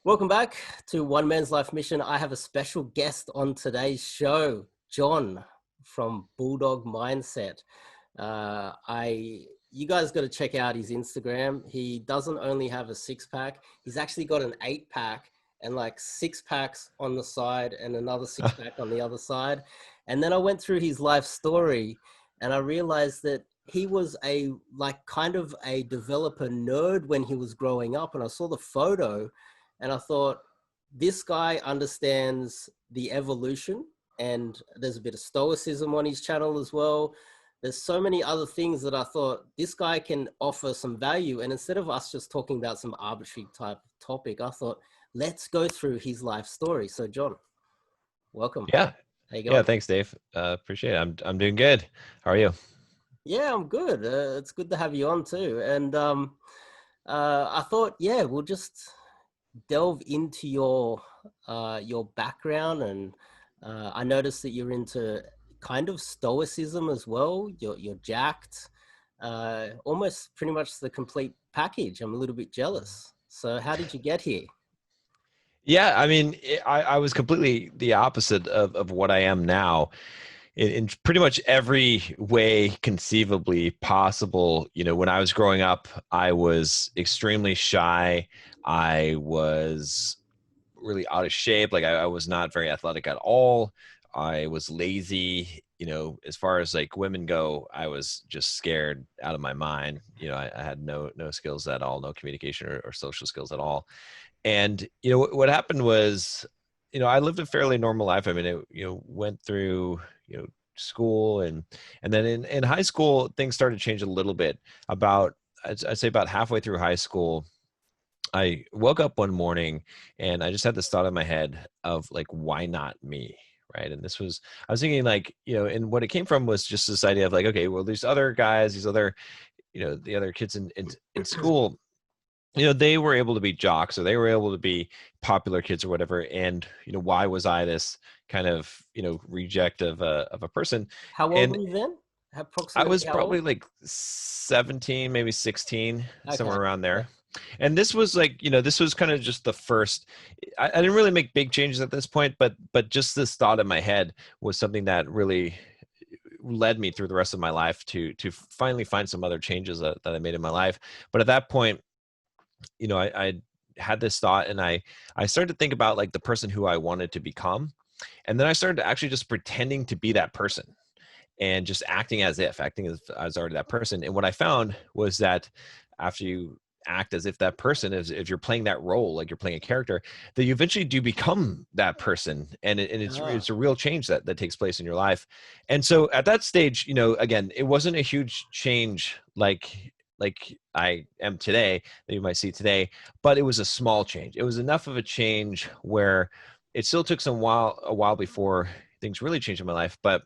Welcome back to One Man's Life Mission. I have a special guest on today's show, John from Bulldog Mindset. You guys got to check out his Instagram. He doesn't only have a six-pack; he's actually got an eight-pack and like six packs on the side and another six-pack on the other side. And then I went through his life story, and I realized that he was kind of a developer nerd when he was growing up. And I saw the photo. And I thought, this guy understands the evolution, and there's a bit of stoicism on his channel as well. There's so many other things that I thought this guy can offer some value. And instead of us just talking about some arbitrary type of topic, I thought, let's go through his life story. So John, welcome. Yeah. How you Yeah. going? Thanks, Dave. Appreciate it. I'm doing good. How are you? Yeah, I'm good. It's good to have you on too. And I thought, yeah, we'll just delve into your background, and I noticed that you're into kind of stoicism as well. You're jacked, almost pretty much the complete package. I'm a little bit jealous. So how did you get here? Yeah. I mean, I was completely the opposite of what I am now in pretty much every way conceivably possible. You know, when I was growing up, I was extremely shy. I was really out of shape. Like I was not very athletic at all. I was lazy. You know, as far as like women go, I was just scared out of my mind. You know, I had no skills at all, no communication or social skills at all. And you know what happened was, you know, I lived a fairly normal life. I mean, went through school, and then in high school things started to change a little bit. About I'd say about halfway through high school, I woke up one morning and I just had this thought in my head of like, why not me? Right. And I was thinking like, and what it came from was just this idea of like, okay, well, these other guys, these other, the other kids in school, they were able to be jocks, or they were able to be popular kids or whatever. And, why was I this kind of, reject of a person? How old And were you then? I Approximately was how old? probably like 17, maybe 16, Okay. somewhere around Yeah. there. And this was like, this was kind of just the first. I didn't really make big changes at this point, but just this thought in my head was something that really led me through the rest of my life to finally find some other changes that I made in my life. But at that point, I had this thought, and I started to think about like the person who I wanted to become. And then I started to actually just pretending to be that person and just acting as I was already that person. And what I found was that after you act as if that person is, if you're playing that role, like you're playing a character, that you eventually do become that person. And Ah, it's a real change that takes place in your life. And so at that stage, again, it wasn't a huge change like I am today that you might see today, but it was a small change. It was enough of a change where it still took a while before things really changed in my life, but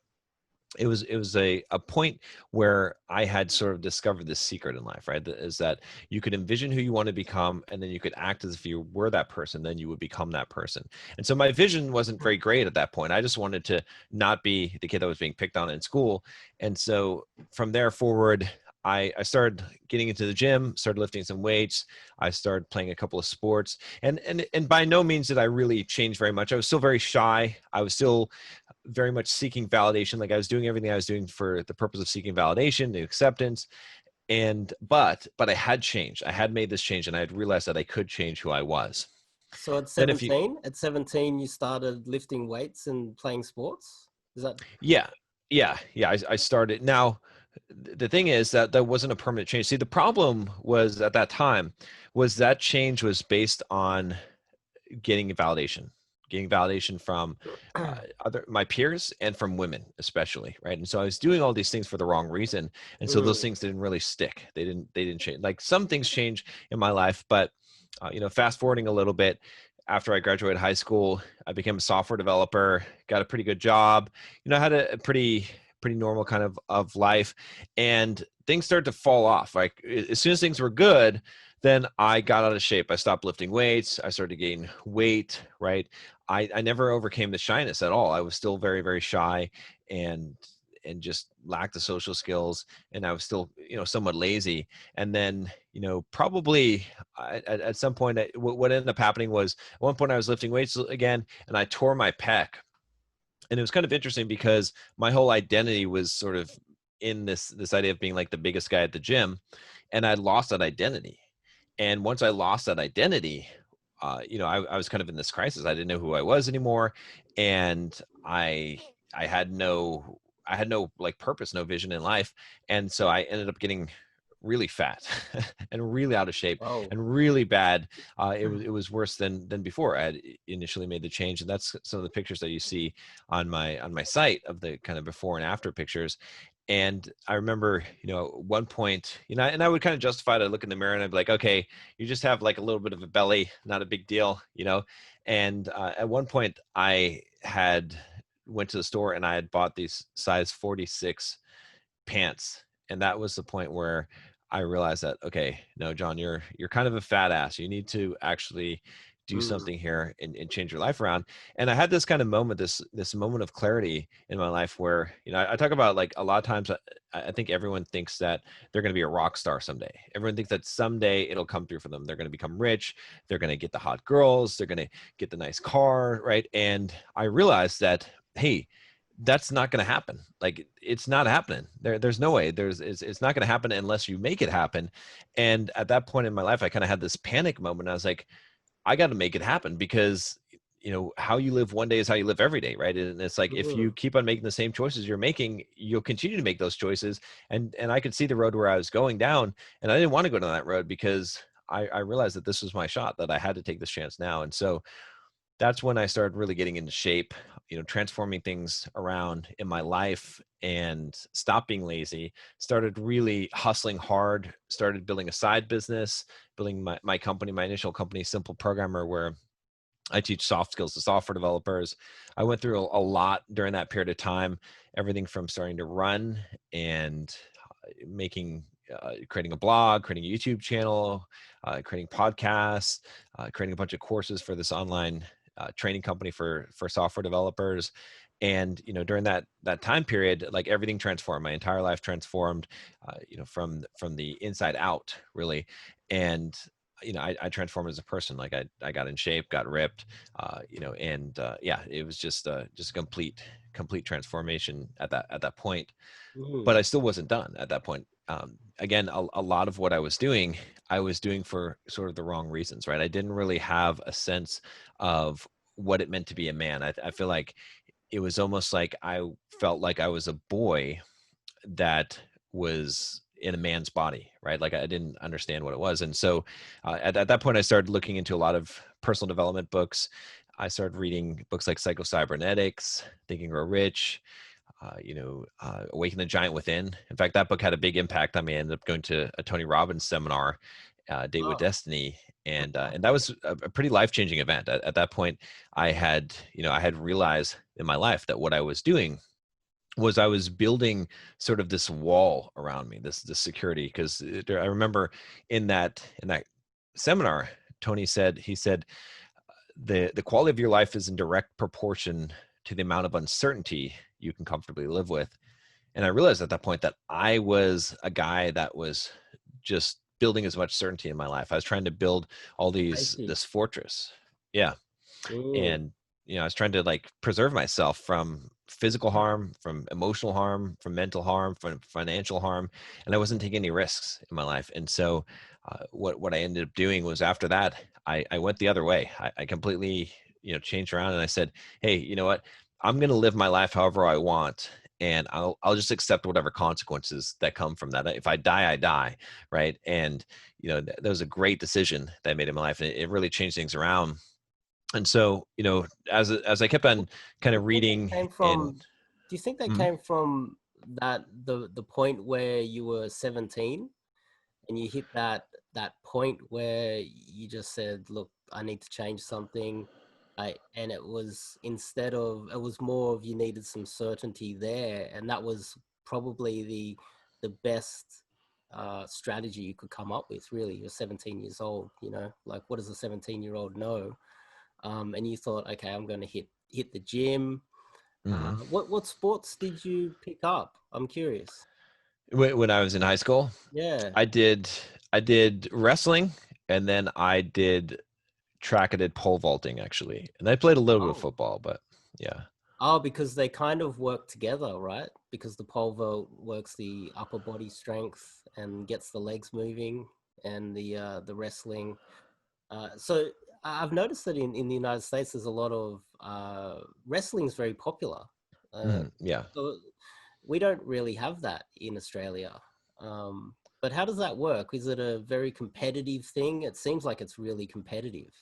it was a point where I had sort of discovered this secret in life, right? That is that you could envision who you want to become, and then you could act as if you were that person, then you would become that person. And so my vision wasn't very great at that point. I just wanted to not be the kid that was being picked on in school. And so from there forward, I started getting into the gym, started lifting some weights. I started playing a couple of sports, and by no means did I really change very much. I was still very shy. I was still very much seeking validation. Like I was doing everything I was doing for the purpose of seeking validation, the acceptance. But I had changed. I had made this change, and I had realized that I could change who I was. so Then if you, at 17, you started lifting weights and playing sports? Is that? yeah, yeah, I started. Now, the thing is that wasn't a permanent change. See, the problem was at that time was that change was based on getting validation, from other my peers and from women especially, right? And so I was doing all these things for the wrong reason, and so those Mm, things didn't really stick. They didn't change. Like some things change in my life, but fast forwarding a little bit, after I graduated high school, I became a software developer, got a pretty good job. I had a pretty normal kind of life, and things started to fall off. Like as soon as things were good, then I got out of shape. I stopped lifting weights. I started to gain weight, right? I never overcame the shyness at all. I was still very, very shy, and and just lacked the social skills, and I was still, somewhat lazy. And then, probably at some point, what ended up happening was at one point I was lifting weights again, and I tore my pec. And it was kind of interesting because my whole identity was sort of in this idea of being like the biggest guy at the gym, and I lost that identity. And once I lost that identity, I was kind of in this crisis. I didn't know who I was anymore, and I had no like purpose, no vision in life, and so I ended up getting really fat and really out of shape Oh. and really bad. It was worse than before I had initially made the change, and that's some of the pictures that you see on my site of the kind of before and after pictures. And I remember, at one point, and I would kind of justify it. I'd look in the mirror and I'd be like, okay, you just have like a little bit of a belly, not a big deal. And at one point I had went to the store and I had bought these size 46 pants. And that was the point where I realized that, okay, no, John, you're kind of a fat ass. You need to actually do Mm. something here and change your life around. And I had this kind of moment, this moment of clarity in my life where, I talk about like a lot of times I think everyone thinks that they're going to be a rock star someday. Everyone thinks that someday it'll come through for them. They're going to become rich. They're going to get the hot girls. They're going to get the nice car, right? And I realized that, hey, that's not going to happen. Like it's not happening. There's no way. It's not going to happen unless you make it happen. And at that point in my life, I kind of had this panic moment. I was like, I got to make it happen because how you live one day is how you live every day, right? And it's like if you Mm. keep on making the same choices you're making, you'll continue to make those choices. And I could see the road where I was going down, and I didn't want to go down that road because I realized that this was my shot, that I had to take this chance now. And so that's when I started really getting into shape, transforming things around in my life and stopped being lazy, started really hustling hard, started building a side business, building my company, my initial company, Simple Programmer, where I teach soft skills to software developers. I went through a lot during that period of time, everything from starting to run and creating a blog, creating a YouTube channel, creating podcasts, creating a bunch of courses for this online training company for software developers. And during that time period, like everything transformed. My entire life transformed, from the inside out, really. And I transformed as a person. Like I got in shape, got ripped, and yeah, it was just a complete transformation at that point. But Mm. I still wasn't done at that point. Again, a lot of what I was doing for sort of the wrong reasons, right? I didn't really have a sense of what it meant to be a man. I feel like it was almost like I felt like I was a boy that was in a man's body, right? Like I didn't understand what it was. And so at that point, I started looking into a lot of personal development books. I started reading books like Psycho-Cybernetics, Think and Grow Rich, Awaken the Giant Within. In fact, that book had a big impact on me. I ended up going to a Tony Robbins seminar, Date with Oh. Destiny, and that was a pretty life changing event. At that point, I had realized in my life that what I was doing was I was building sort of this wall around me, this security. Because I remember in that seminar, Tony said, the quality of your life is in direct proportion to the amount of uncertainty you can comfortably live with. And I realized at that point that I was a guy that was just building as much certainty in my life. I was trying to build all Safety. this fortress. Yeah. Mm. And I was trying to like preserve myself from physical harm, from emotional harm, from mental harm, from financial harm, and I wasn't taking any risks in my life. And so what I ended up doing was, after that, I went the other way. I completely changed around, and I said, hey, you know what, I'm going to live my life however I want, and I'll just accept whatever consequences that come from that. If I die, I die, right? And that was a great decision that I made in my life, and it really changed things around. And so, as I kept on kind Do you of think that reading came and from? Do you think that Mhm. came from that the point where you were 17 and you hit that point where you just said, "Look, I need to change something," and it was, instead of, it was more of, you needed some certainty there, and that was probably the best strategy you could come up with. Really, you're 17 years old. Like, what does a 17-year-old know? And you thought, okay, I'm going to hit the gym. Hmm. What sports did you pick up? I'm curious. When I was in high school, Yeah. I did I did wrestling, and then I did track. I did pole vaulting actually, and I played a little bit of Oh. football, but yeah. Oh, because they kind of work together, right? Because the pole vault works the upper body strength and gets the legs moving, and the wrestling. So I've noticed that in the United States, there's a lot of wrestling is very popular. Uh, Yeah. so we don't really have that in Australia. But how does that work? Is it a very competitive thing? It seems like it's really competitive.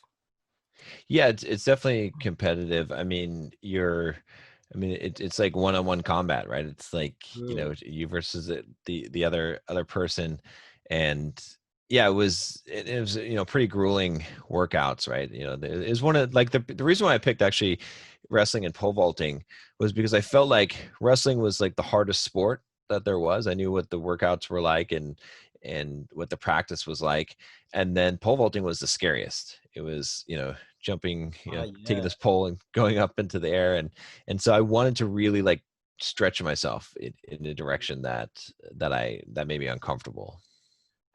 Yeah, it's definitely competitive. I mean, it's like one-on-one combat, right? It's like, Mm. you versus the other person, and yeah, it was, pretty grueling workouts, right? It was one of like the reason why I picked actually wrestling and pole vaulting was because I felt like wrestling was like the hardest sport that there was. I knew what the workouts were like and what the practice was like, and then pole vaulting was the scariest. It was, jumping, Oh, taking yeah. this pole and going up into the air, and so I wanted to really like stretch myself in a direction that made me uncomfortable.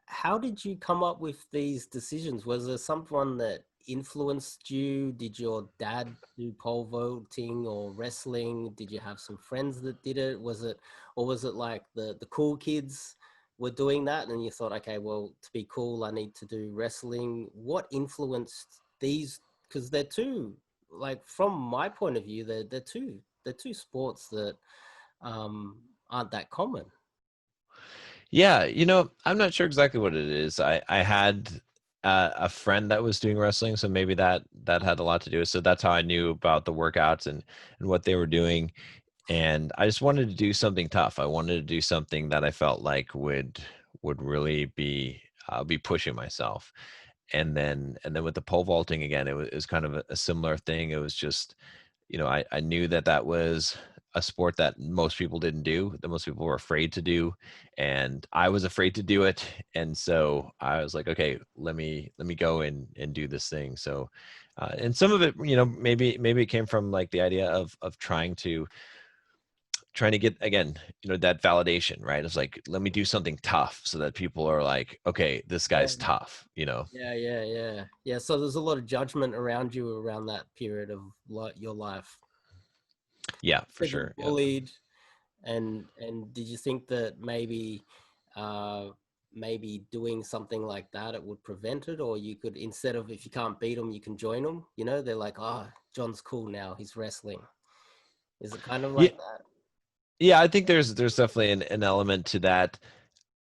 How did you come up with these decisions? Was there someone that influenced you? Did your dad do pole vaulting or wrestling? Did you have some friends that did it? Or was it like the cool kids were doing that and you thought, okay, well, to be cool, I need to do wrestling? What influenced these? Because they're two, like from my point of view, they're two sports that aren't that common. Yeah, I'm not sure exactly what it is. I had a friend that was doing wrestling, so maybe that had a lot to do with. So that's how I knew about the workouts and what they were doing. And I just wanted to do something tough. I wanted to do something that I felt like would really be pushing myself. And then with the pole vaulting again, it was kind of a similar thing. It was just, I knew that was a sport that most people didn't do, that most people were afraid to do, and I was afraid to do it. And so I was like, okay, let me go and do this thing. So, and some of it, maybe it came from like the idea of trying to get, again, that validation, right? It's like, let me do something tough so that people are like, okay, this Yeah. guy's tough. Yeah. So there's a lot of judgment around you around that period of your life. Yeah, for Said you're sure. Yeah. bullied, and did you think that uh, maybe doing something like that it would prevent it, or you could, instead of, if you can't beat them, you can join them. They're like, oh, John's cool now. He's wrestling. Is it kind of Yeah. like that? Yeah, I think there's definitely an element to that.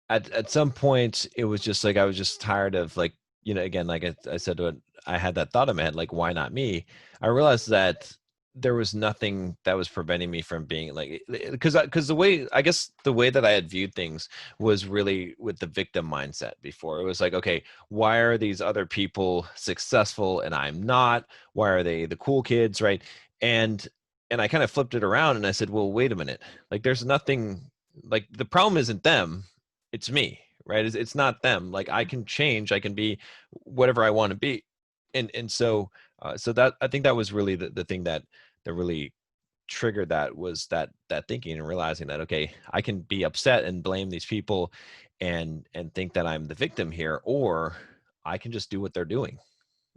At some point it was just like I was just tired of, like, again, like I said, when I had that thought in my head, like, why not me? I realized that there was nothing that was preventing me from being like, because the way, I guess, the way that I had viewed things was really with the victim mindset before. It was like, okay, why are these other people successful and I'm not? Why are they the cool kids, right? And and I kind of flipped it around and I said, well, wait a minute, like, there's nothing, like, the problem isn't them, it's me, right? It's not them. Like, I can change, I can be whatever I want to be. And so, so that, I think that was really the thing that really triggered that, was that thinking and realizing that, okay, I can be upset and blame these people and think that I'm the victim here, or I can just do what they're doing.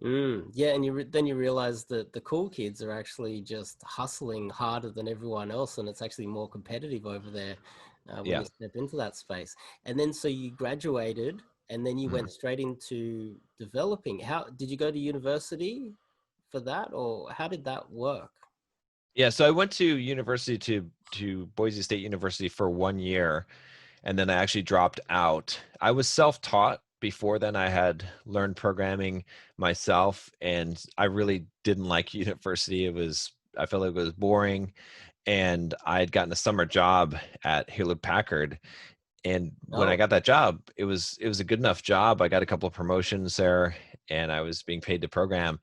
Yeah, and then you realize that the cool kids are actually just hustling harder than everyone else, and it's actually more competitive over there when Yeah. you step into that space. And then so you graduated, and then you Mhm. went straight into developing. How did you go to university for that, or how did that work? Yeah, so I went to university, to Boise State University for 1 year, and then I actually dropped out. I was self-taught before then. I had learned programming myself, and I really didn't like university. I felt like it was boring, and I had gotten a summer job at Hewlett Packard, and when I Oh, got that job, it was a good enough job. I got a couple of promotions there, and I was being paid to program.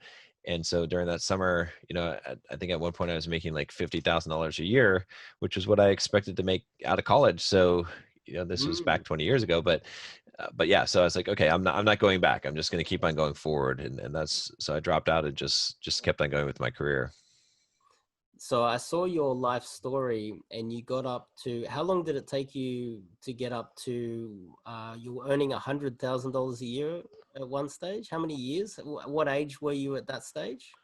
And so during that summer, I think at one point I was making like $50,000 a year, which was what I expected to make out of college. So, this was mm. back 20 years ago, but yeah. So I was like, okay, I'm not going back. I'm just going to keep on going forward, and that's so I dropped out and just kept on going with my career. So I saw your life story, and you got up to, how long did it take you to get up to, you were earning $100,000 a year at one stage? How many years? What age were you at that stage?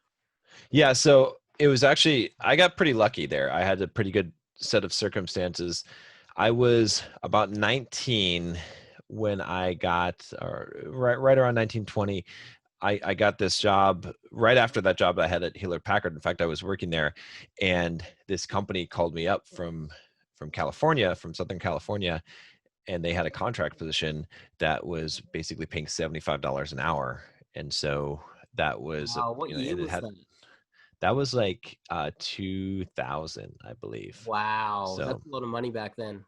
Yeah, so it was actually, I got pretty lucky there. I had a pretty good set of circumstances. I was about 19 when I got, or right around 1920. I got this job right after that job I had at Hewlett Packard. In fact, I was working there, and this company called me up from California, from Southern California, and they had a contract position that was basically paying $75 an hour. And so that was, Wow, what year and it was had, that? that was like 2000, I believe. Wow, So that's a lot of money back then.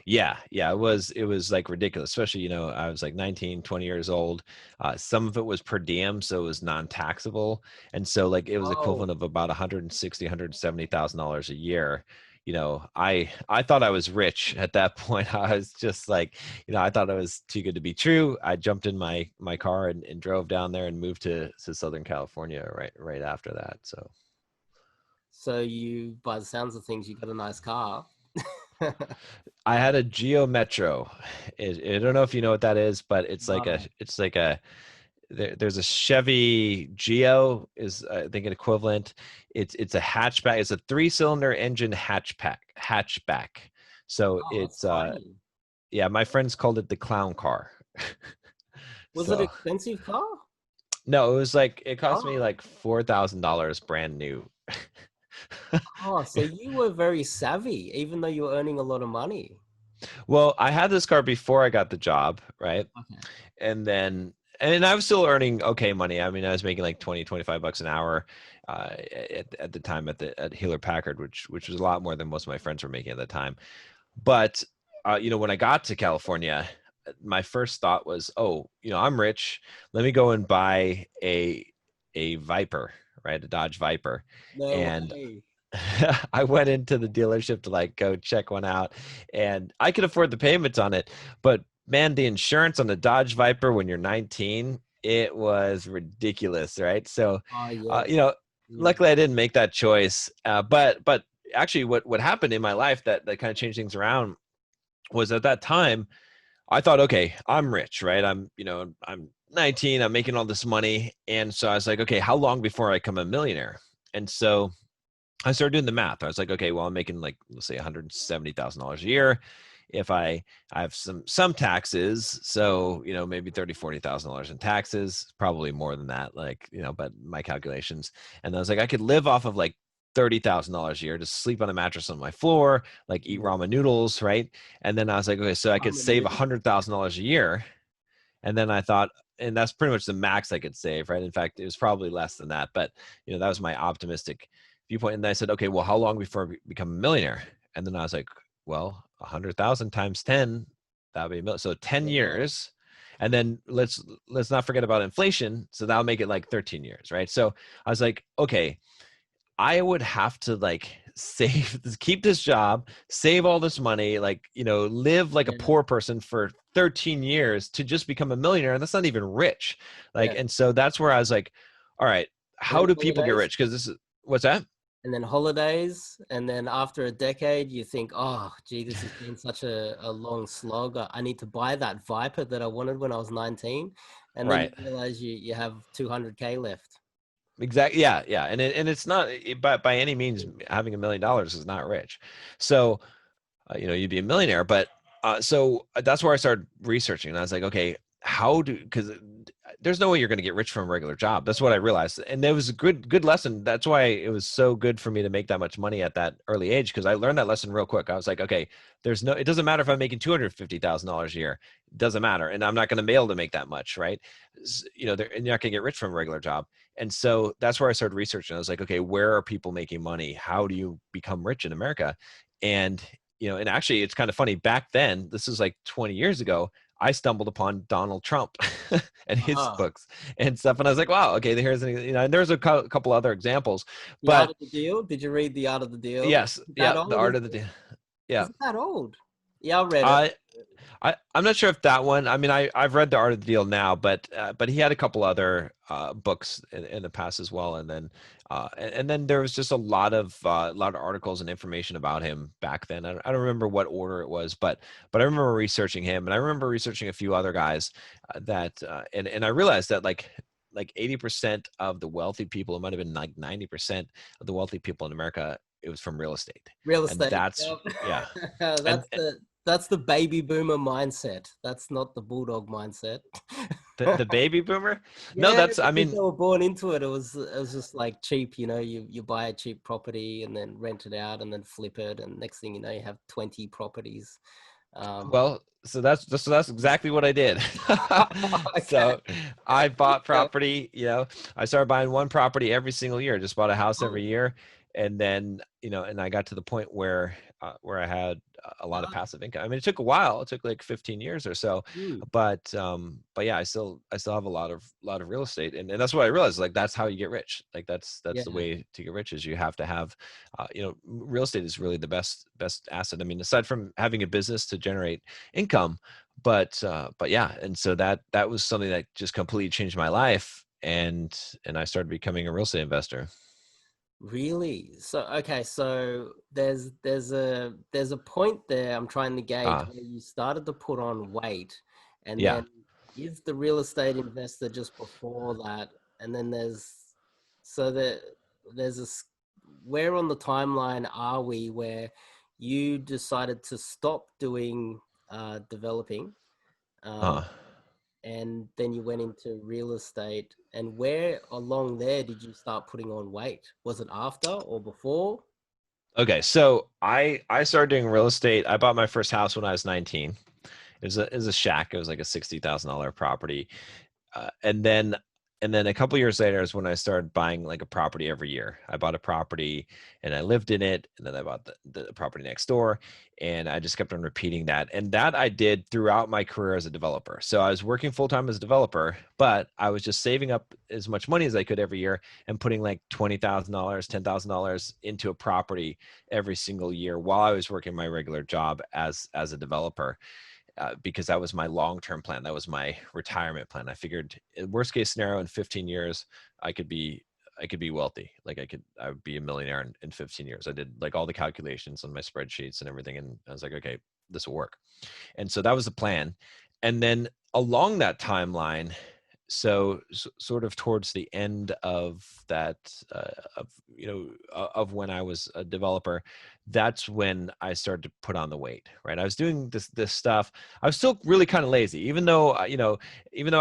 yeah, it was like ridiculous, especially, I was like 19, 20 years old. Some of it was per diem, so it was non-taxable. And so like it was Oh, equivalent of about 160, $170,000 a year. I thought I was rich at that point. I was just like, I thought it was too good to be true. I jumped in my car and drove down there and moved to Southern California right after that. So so you, by the sounds of things, you got a nice car. I had a Geo Metro. I don't know if you know what that is, but No. there's a Chevy Geo is, I think, an equivalent. It's a hatchback. It's a 3-cylinder engine hatchback. So Oh, that's it's tiny. yeah, my friends called it the clown car. Was it an So expensive car? no, it was like it cost me Oh, like $4,000 brand new. oh, so you were very savvy, even though you were earning a lot of money. Well, I had this car before I got the job, right? Okay. And then and I was still earning okay money. I mean, I was making like 20, $25 an hour at the time at Hewlett Packard, which was a lot more than most of my friends were making at the time. But when I got to California, my first thought was, oh, I'm rich. Let me go and buy a Viper, right? A Dodge Viper. No And way. I went into the dealership to like go check one out, and I could afford the payments on it, but man, the insurance on the Dodge Viper when you're 19, it was ridiculous, right? So, Oh, uh, yes. you know, Mm. luckily I didn't make that choice. But actually, what happened in my life that kind of changed things around was at that time I thought, okay, I'm rich, right? I'm 19, I'm making all this money, and so I was like, okay, how long before I become a millionaire? And so I started doing the math. I was like, okay, well, I'm making like, let's say $170,000 a year. If I have some taxes, so maybe $40,000 in taxes, probably more than that, like, but my calculations. And I was like, I could live off of like $30,000 a year, just sleep on a mattress on my floor, like eat Mm. ramen noodles, right? And then I was like, okay, so I could Ramen save noodles. $100,000 a year. And then I thought, and that's pretty much the max I could save, right? In fact, it was probably less than that, but that was my optimistic viewpoint. And then I said, okay, well, how long before I become a millionaire? And then I was like, well, 100,000 times 10, that would be a million. So 10 Yeah. years. And then let's not forget about inflation. So that'll make it like 13 years, right? So I was like, okay, I would have to like save, keep this job, save all this money, like, live like a Yeah. poor person for 13 years to just become a millionaire. And that's not even rich. Like, Yeah. and so that's where I was like, all right, And how then do people get holidays. rich? Because this is, what's that? And then holidays. And then after a decade, you think, oh, gee, this has been such a long slog. I need to buy that Viper that I wanted when I was 19. And then you Right. realize you have 200K left. Exactly. Yeah. And it's not, by any means, having $1 million is not rich. So, you'd be a millionaire. But so that's where I started researching. And I was like, okay, because there's no way you're going to get rich from a regular job. That's what I realized. And there was a good lesson. That's why it was so good for me to make that much money at that early age, because I learned that lesson real quick. I was like, okay, it doesn't matter if I'm making $250,000 a year. It doesn't matter. And I'm not going to be able to make that much, right? And you're not going to get rich from a regular job. And so that's where I started researching. I was like, okay, where are people making money? How do you become rich in America? And and actually it's kind of funny, back then, this is like 20 years ago, I stumbled upon Donald Trump and his Uh-huh. books and stuff. And I was like, wow, okay, and there's a couple other examples, The Art but of the Deal. Did you read The Art of the Deal? yes, Is it that yeah, the old? art of the, yeah. Is it that old? Yeah, I read Uh, it. I'm not sure if that one. I mean, I've read The Art of the Deal now, but he had a couple other books in the past as well, and then there was just a lot of articles and information about him back then. I don't remember what order it was, but I remember researching him, and I remember researching a few other guys and I realized that like 80% of the wealthy people, it might have been like 90% of the wealthy people in America, it was from real estate, Real and estate. that's Yep. yeah, and That's the baby boomer mindset. That's not the bulldog mindset. the baby boomer. No, Yeah, that's I because mean, they were born into it. It was just like cheap, you buy a cheap property and then rent it out and then flip it, and next thing you know, you have 20 properties. Um, well, so that's exactly what I did. okay. So I bought Okay. property, I started buying one property every single year, just bought a house every year. And then, and I got to the point where I had a lot of Uh, passive income. I mean, it took a while. It took like 15 years or so, hmm, but yeah, I still have a lot of real estate. And that's what I realized, like, that's how you get rich. Like that's the yeah. way to get rich, is you have to have, real estate is really the best asset. I mean, aside from having a business to generate income, but yeah. And so that was something that just completely changed my life. And I started becoming a real estate investor. Really? So okay, so there's a point there I'm trying to gauge uh where you started to put on weight, and yeah. then is the real estate investor just before that, and then so that there's where on the timeline are we where you decided to stop doing developing, um, uh and then you went into real estate, and where along there did you start putting on weight? Was it after or before? okay, so I started doing real estate. I bought my first house when I was 19. It was a shack. It was like a $60,000 property. And then a couple years later is when I started buying like a property every year. I bought a property and I lived in it, and then I bought the property next door, and I just kept on repeating that. And that I did throughout my career as a developer. So I was working full time as a developer, but I was just saving up as much money as I could every year and putting like $20,000, $10,000 into a property every single year while I was working my regular job as a developer, because that was my long-term plan. That was my retirement plan. I figured, worst case scenario, in 15 years, I could be I could be wealthy. Like I would be a millionaire in 15 years. I did like all the calculations on my spreadsheets and everything. And I was like, okay, this will work. And so that was the plan. And then along that timeline, sort of towards the end of that, of when I was a developer, that's when I started to put on the weight. Right, I was doing this stuff. I was still really kind of lazy, even though I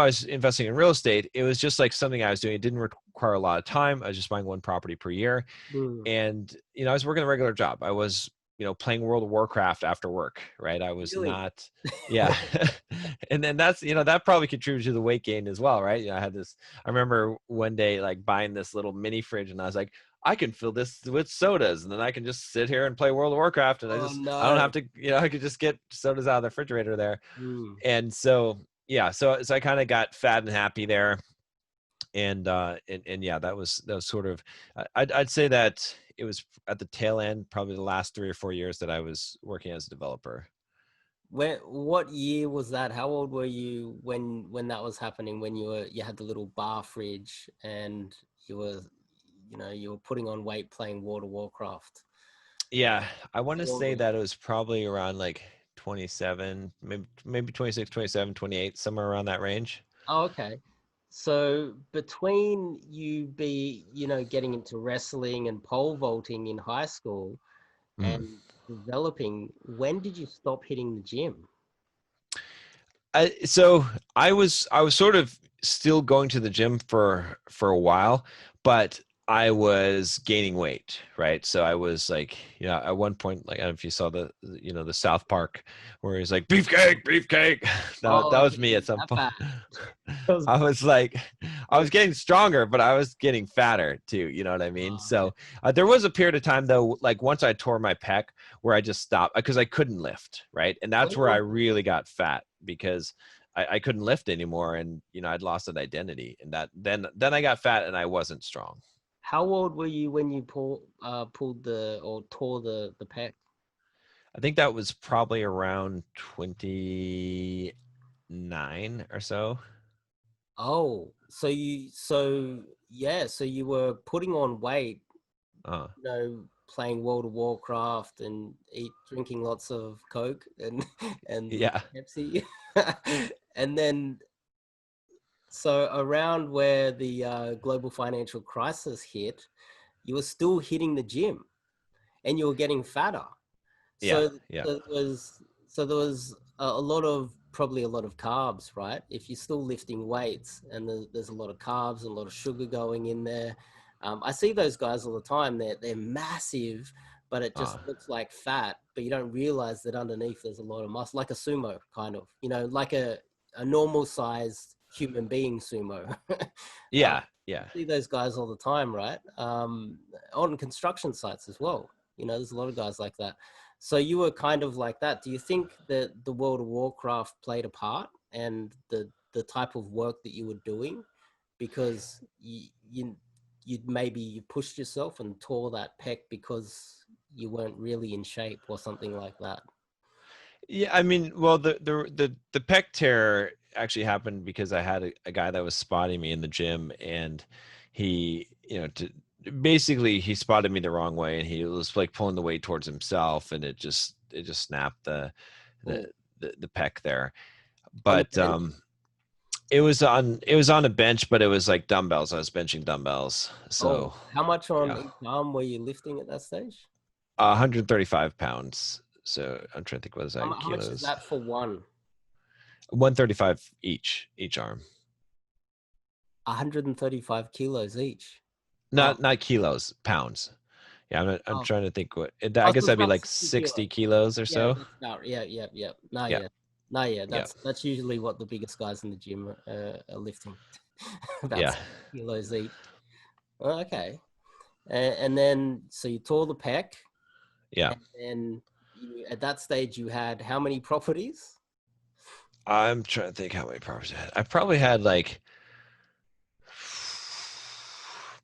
was investing in real estate. It was just like something I was doing. It didn't require a lot of time. I was just buying one property per year, Hmm, and I was working a regular job. I was playing World of Warcraft after work, right? I was really? not, yeah. And then that's, that probably contributed to the weight gain as well, right? I remember one day like buying this little mini fridge, and I was like, I can fill this with sodas, and then I can just sit here and play World of Warcraft, and Oh I don't no. have to, I could just get sodas out of the refrigerator there. Hmm. And so yeah, so I kind of got fat and happy there. And yeah, that was sort of, I'd say that it was at the tail end, probably the last 3 or 4 years that I was working as a developer. What year was that? How old were you when that was happening? When you had the little bar fridge and you were putting on weight playing World of Warcraft. Yeah, I want to How old say were you? that it was probably around like 27, maybe 26, 27, 28, somewhere around that range. Oh, okay. So between getting into wrestling and pole vaulting in high school Mm. and developing, when did you stop hitting the gym? So I was sort of still going to the gym for a while, but I was gaining weight, right? So I was like, at one point, like, I don't know if you saw the South Park, where he's like, beefcake, beefcake. That Oh, was me at getting some that point. bad. That was I was like, I bad. was getting stronger, but I was getting fatter too. You know what I mean? Oh, okay. So there was a period of time though, like once I tore my pec, where I just stopped because I couldn't lift, right? And that's where I When really got fat, because I couldn't lift anymore, and I'd lost an identity, and that then I got fat and I wasn't strong. How old were you when you pulled the or tore the pec? I think that was probably around 29 or so. Oh, so you were putting on weight, Uh, playing World of Warcraft and drinking lots of Coke and and yeah, Pepsi, and then so around where the global financial crisis hit, you were still hitting the gym and you were getting fatter. yeah, So, yeah. so there was there was a lot of probably a lot of carbs, right? If you're still lifting weights and there's a lot of carbs and a lot of sugar going in there. I see those guys all the time. They're massive, but it Uh, just looks like fat. But you don't realize that underneath there's a lot of muscle, like a sumo kind of, like a normal sized human being sumo. yeah, yeah. See those guys all the time, right? On construction sites as well. There's a lot of guys like that. So you were kind of like that. Do you think that the World of Warcraft played a part and the type of work that you were doing? Because you pushed yourself and tore that pec because you weren't really in shape or something like that. Yeah, I mean, well, the pec tear actually happened because I had a guy that was spotting me in the gym, and he, basically he spotted me the wrong way, and he was like pulling the weight towards himself, and it just snapped the Oh, the pec there. on the But bench. it was on a bench, but it was like dumbbells. I was benching dumbbells, so Oh, how much on yeah, each arm were you lifting at that stage? 135 pounds. So I'm trying to think what is that in How much is kilos. that for one? 135 each arm. 135 kilos each. Oh, Not kilos, pounds. Yeah, I'm oh, trying to think I so guess it's that'd be about like 60 60 kilos. kilos or Yeah, so. that's about, yeah, yeah, yeah. No, Yeah, yeah. No, yeah, yeah, that's usually what the biggest guys in the gym are lifting, about yeah, 60 kilos each. Oh, okay. And then, so you tore the pec, yeah. and then at that stage, you had how many properties? I'm trying to think how many properties I had. I probably had like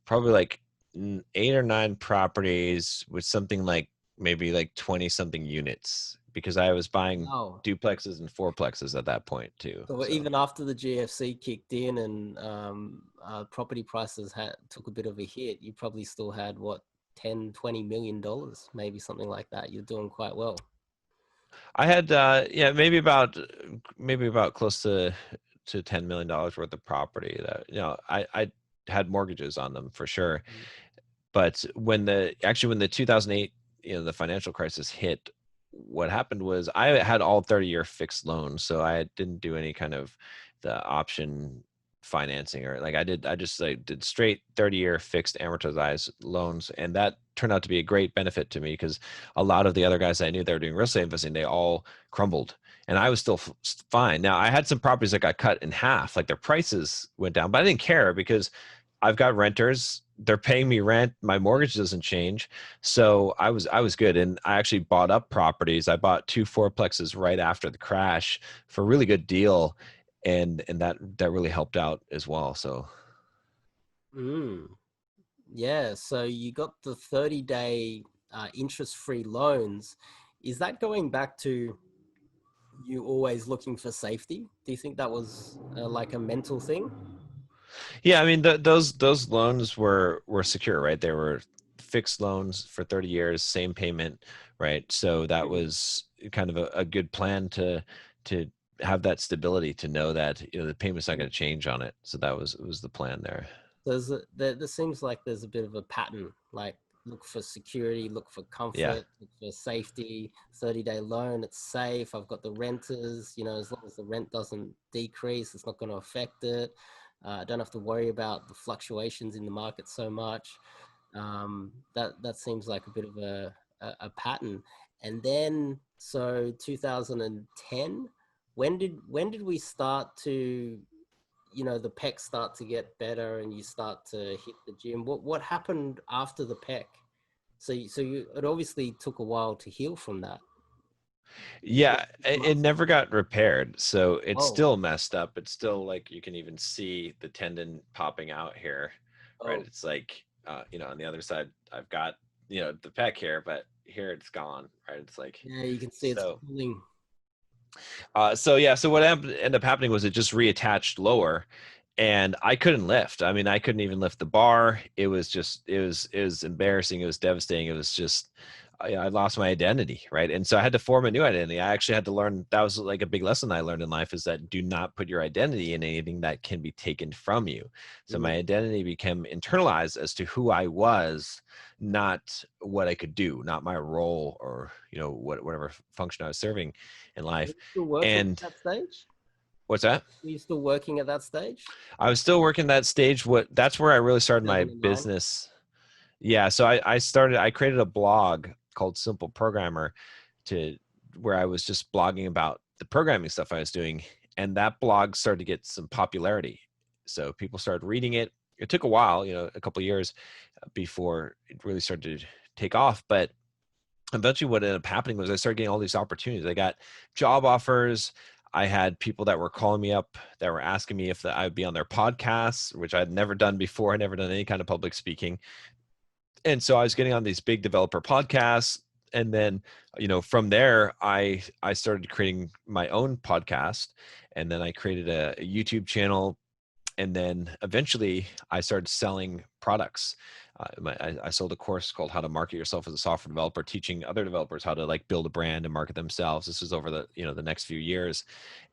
probably like 8 or 9 properties with something like maybe like 20 something units because I was buying Wow. duplexes and fourplexes at that point too. So So even after the GFC kicked in and property prices took a bit of a hit, you probably still had what, 10, $20 million, maybe something like that. You're doing quite well. I had yeah, maybe about close to $10 million worth of property that I had mortgages on them for sure. But when the 2008 the financial crisis hit, what happened was I had all 30-year fixed loans, so I didn't do any kind of the option financing, or like I just like did straight 30-year fixed amortized loans, and that turned out to be a great benefit to me because a lot of the other guys I knew that were doing real estate investing, they all crumbled, and I was still fine. Now I had some properties that got cut in half, like their prices went down, but I didn't care because I've got renters. They're paying me rent. My mortgage doesn't change. So I was good. And I actually bought up properties. I bought 2 fourplexes right after the crash for a really good deal. And that really helped out as well. So Mm. Yeah, so you got the 30-day interest-free loans. Is that going back to you always looking for safety? Do you think that was like a mental thing? yeah, I mean those loans were secure, right? They were fixed loans for 30 years, same payment, right? So that was kind of a good plan to have that stability, to know that the payment's not going to change on it. So that was the plan there. There seems like there's a bit of a pattern, like look for security, look for Yeah. comfort, look for safety, 30-day loan, it's safe. I've got the renters, as long as the rent doesn't decrease, it's not going to affect it. I don't have to worry about the fluctuations in the market so much. That seems like a bit of a pattern. And then, so 2010, when did we start to the pecs start to get better and you start to hit the gym? What happened after the pec? It obviously took a while to heal from that. Yeah, it Months. never got repaired, so it's Oh, still messed up. It's still like you can even see the tendon popping out here, right? oh, It's like on the other side I've got the pec here, but here it's gone, right? It's like, Yeah, you can see it's so, pulling. so yeah, so what ended up happening was it just reattached lower, and I couldn't lift. I mean, I couldn't even lift the bar. It was just, it was embarrassing. It was devastating. It was just, I lost my identity, right? And so I had to form a new identity. I actually had to learn, that was like a big lesson I learned in life, is that do not put your identity in anything that can be taken from you. So my Mm. identity became internalized as to who I was, not what I could do, not my role, or, whatever function I was serving in Were life. you still working And at that stage? what's that? Were you still working at that stage? I was still working that stage. That's where I really started my 2009? business. Yeah. So I created a blog called Simple Programmer, to where I was just blogging about the programming stuff I was doing. And that blog started to get some popularity. So people started reading it. It took a while, a couple of years before it really started to take off. But eventually what ended up happening was I started getting all these opportunities. I got job offers. I had people that were calling me up that were asking me if I would be on their podcasts, which I'd never done before. I'd never done any kind of public speaking. And so I was getting on these big developer podcasts. And then, from there, I started creating my own podcast. And then I created a YouTube channel, and then eventually I started selling products. I sold a course called How to Market Yourself as a Software Developer, teaching other developers how to like build a brand and market themselves. This was over the next few years.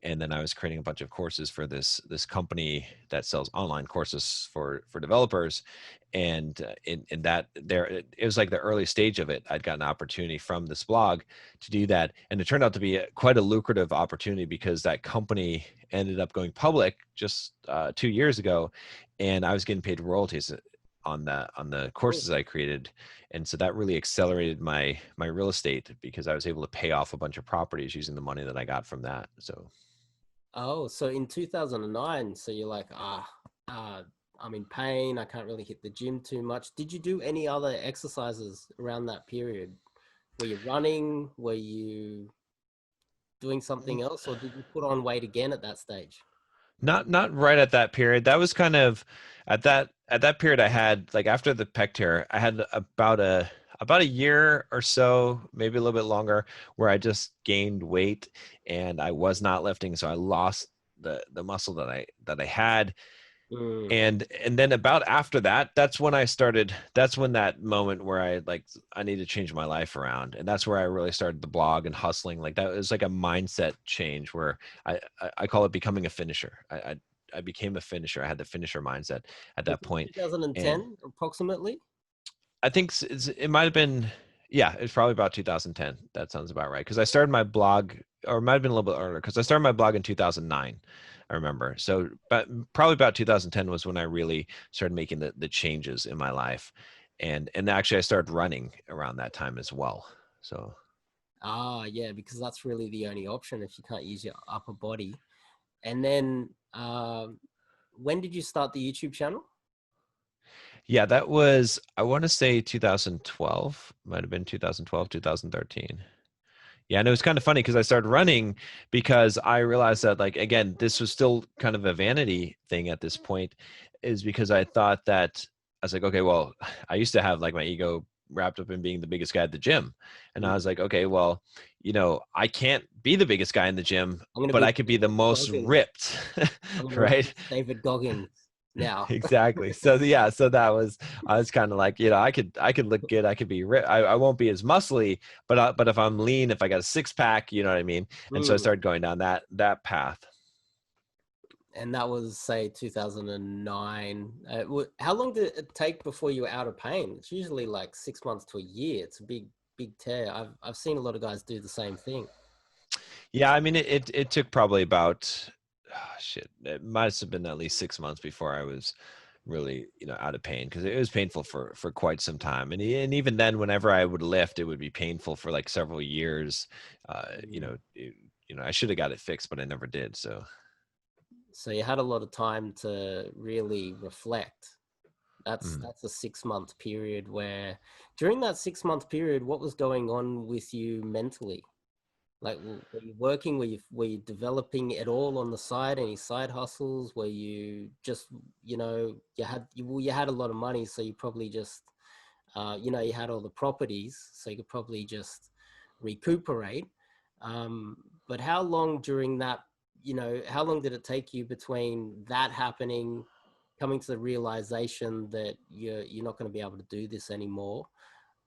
And then I was creating a bunch of courses for this company that sells online courses for developers. And in that there, it was like the early stage of it. I'd got an opportunity from this blog to do that. And it turned out to be quite a lucrative opportunity, because that company ended up going public just 2 years ago, and I was getting paid royalties on the Oh, courses I created. And so that really accelerated my real estate, because I was able to pay off a bunch of properties using the money that I got from that. So oh, so in 2009, so you're like, I'm in pain. I can't really hit the gym too much. Did you do any other exercises around that period? Were you running? Were you doing something else, or did you put on weight again at that stage? not right at that period. That was kind of at that period. I had, like, after the pec tear, I had about a year or so, maybe a little bit longer, where I just gained weight and I was not lifting, so I lost the muscle that I had. Mm. And then about after that, that's when that moment where I need to change my life around. And that's where I really started the blog and hustling. Like, that was like a mindset change, where I call it becoming a finisher. I became a finisher. I had the finisher mindset at Was that it point. And 2010 approximately? I think it might have been, yeah, it's probably about 2010. That sounds about right. Because I started my blog, or it might have been a little bit earlier, because I started my blog in 2009. I remember. So, but probably about 2010 was when I really started making the changes in my life. And actually I started running around that time as well. So Ah, yeah, because that's really the only option if you can't use your upper body. And then, when did you start the YouTube channel? yeah, that was, I want to say 2012, might have been 2012, 2013. Yeah, and it was kind of funny because I started running because I realized that, like, again, this was still kind of a vanity thing at this point, is because I thought that, I was like, okay, well, I used to have like my ego wrapped up in being the biggest guy at the gym. And I Mm. was like, okay, well, I can't be the biggest guy in the gym, I'm gonna but be I could be the David most Goggins. ripped, I'm gonna right? replace David Goggins now. Exactly. So yeah, so that was, I was kind of like, I could look good, I could be I won't be as muscly, but if I'm lean, if I got a six pack, you know what I mean. And so I Mm. started going down that path. And that was, say, 2009. How long did it take before you were out of pain? It's usually like 6 months to a year. It's a big tear. I've seen a lot of guys do the same thing. Yeah, I mean, it took probably about, shit, it must have been at least 6 months before I was really, out of pain, because it was painful for quite some time. And even then, whenever I would lift, it would be painful for like several years. Mm. I should have got it fixed, but I never did. So So you had a lot of time to really reflect. That's mhm. that's a 6 month period where, during that 6 month period, what was going on with you mentally? Like, were you working? Were you developing at all on the side? Any side hustles? Were you just, you had a lot of money, so you probably just You know, you had all the properties, so you could probably just recuperate. But how long during that, you know, how long did it take you between that happening, coming to the realization that you're not going to be able to do this anymore?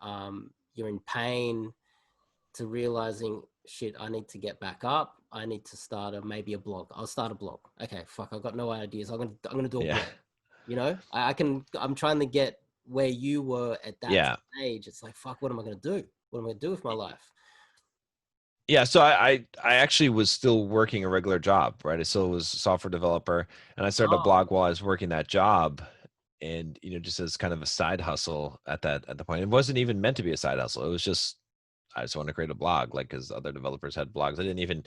You're in pain, to realizing, shit, I need to get back up. I need to start maybe a blog. I'll start a blog. Okay, fuck, I've got no ideas. I'm gonna do a Yeah. blog. You know, I'm trying to get where you were at that Yeah. stage. It's like, fuck, what am I gonna do? What am I gonna do with my life? Yeah, so I actually was still working a regular job, right? I still was a software developer, and I started a Oh, blog while I was working that job, and just as kind of a side hustle at the point. It wasn't even meant to be a side hustle. It was just I just wanted to create a blog, like because other developers had blogs. I didn't even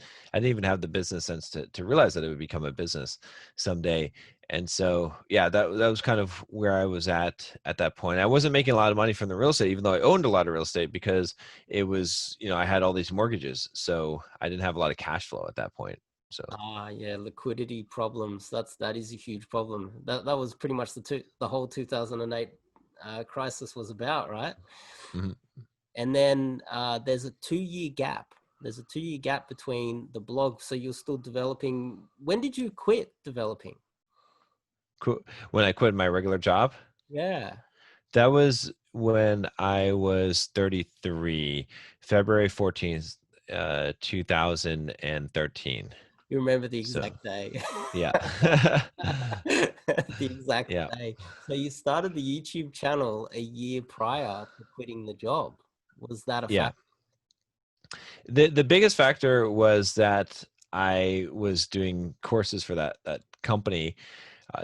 have the business sense to realize that it would become a business someday. And so, yeah, that was kind of where I was at that point. I wasn't making a lot of money from the real estate, even though I owned a lot of real estate, because it was, I had all these mortgages, so I didn't have a lot of cash flow at that point. So, yeah, liquidity problems. That is a huge problem. That was pretty much the whole 2008 crisis was about, right? mhm. And then there's a 2 year gap. There's a 2 year gap between the blog. So you're still developing. When did you quit developing? When I quit my regular job, Yeah. that was when I was 33, February 14th, 2013. You remember the So, exact day. yeah. The exact Yeah. day. So you started the YouTube channel a year prior to quitting the job. Was that a Yeah. fact? The biggest factor was that I was doing courses for that company,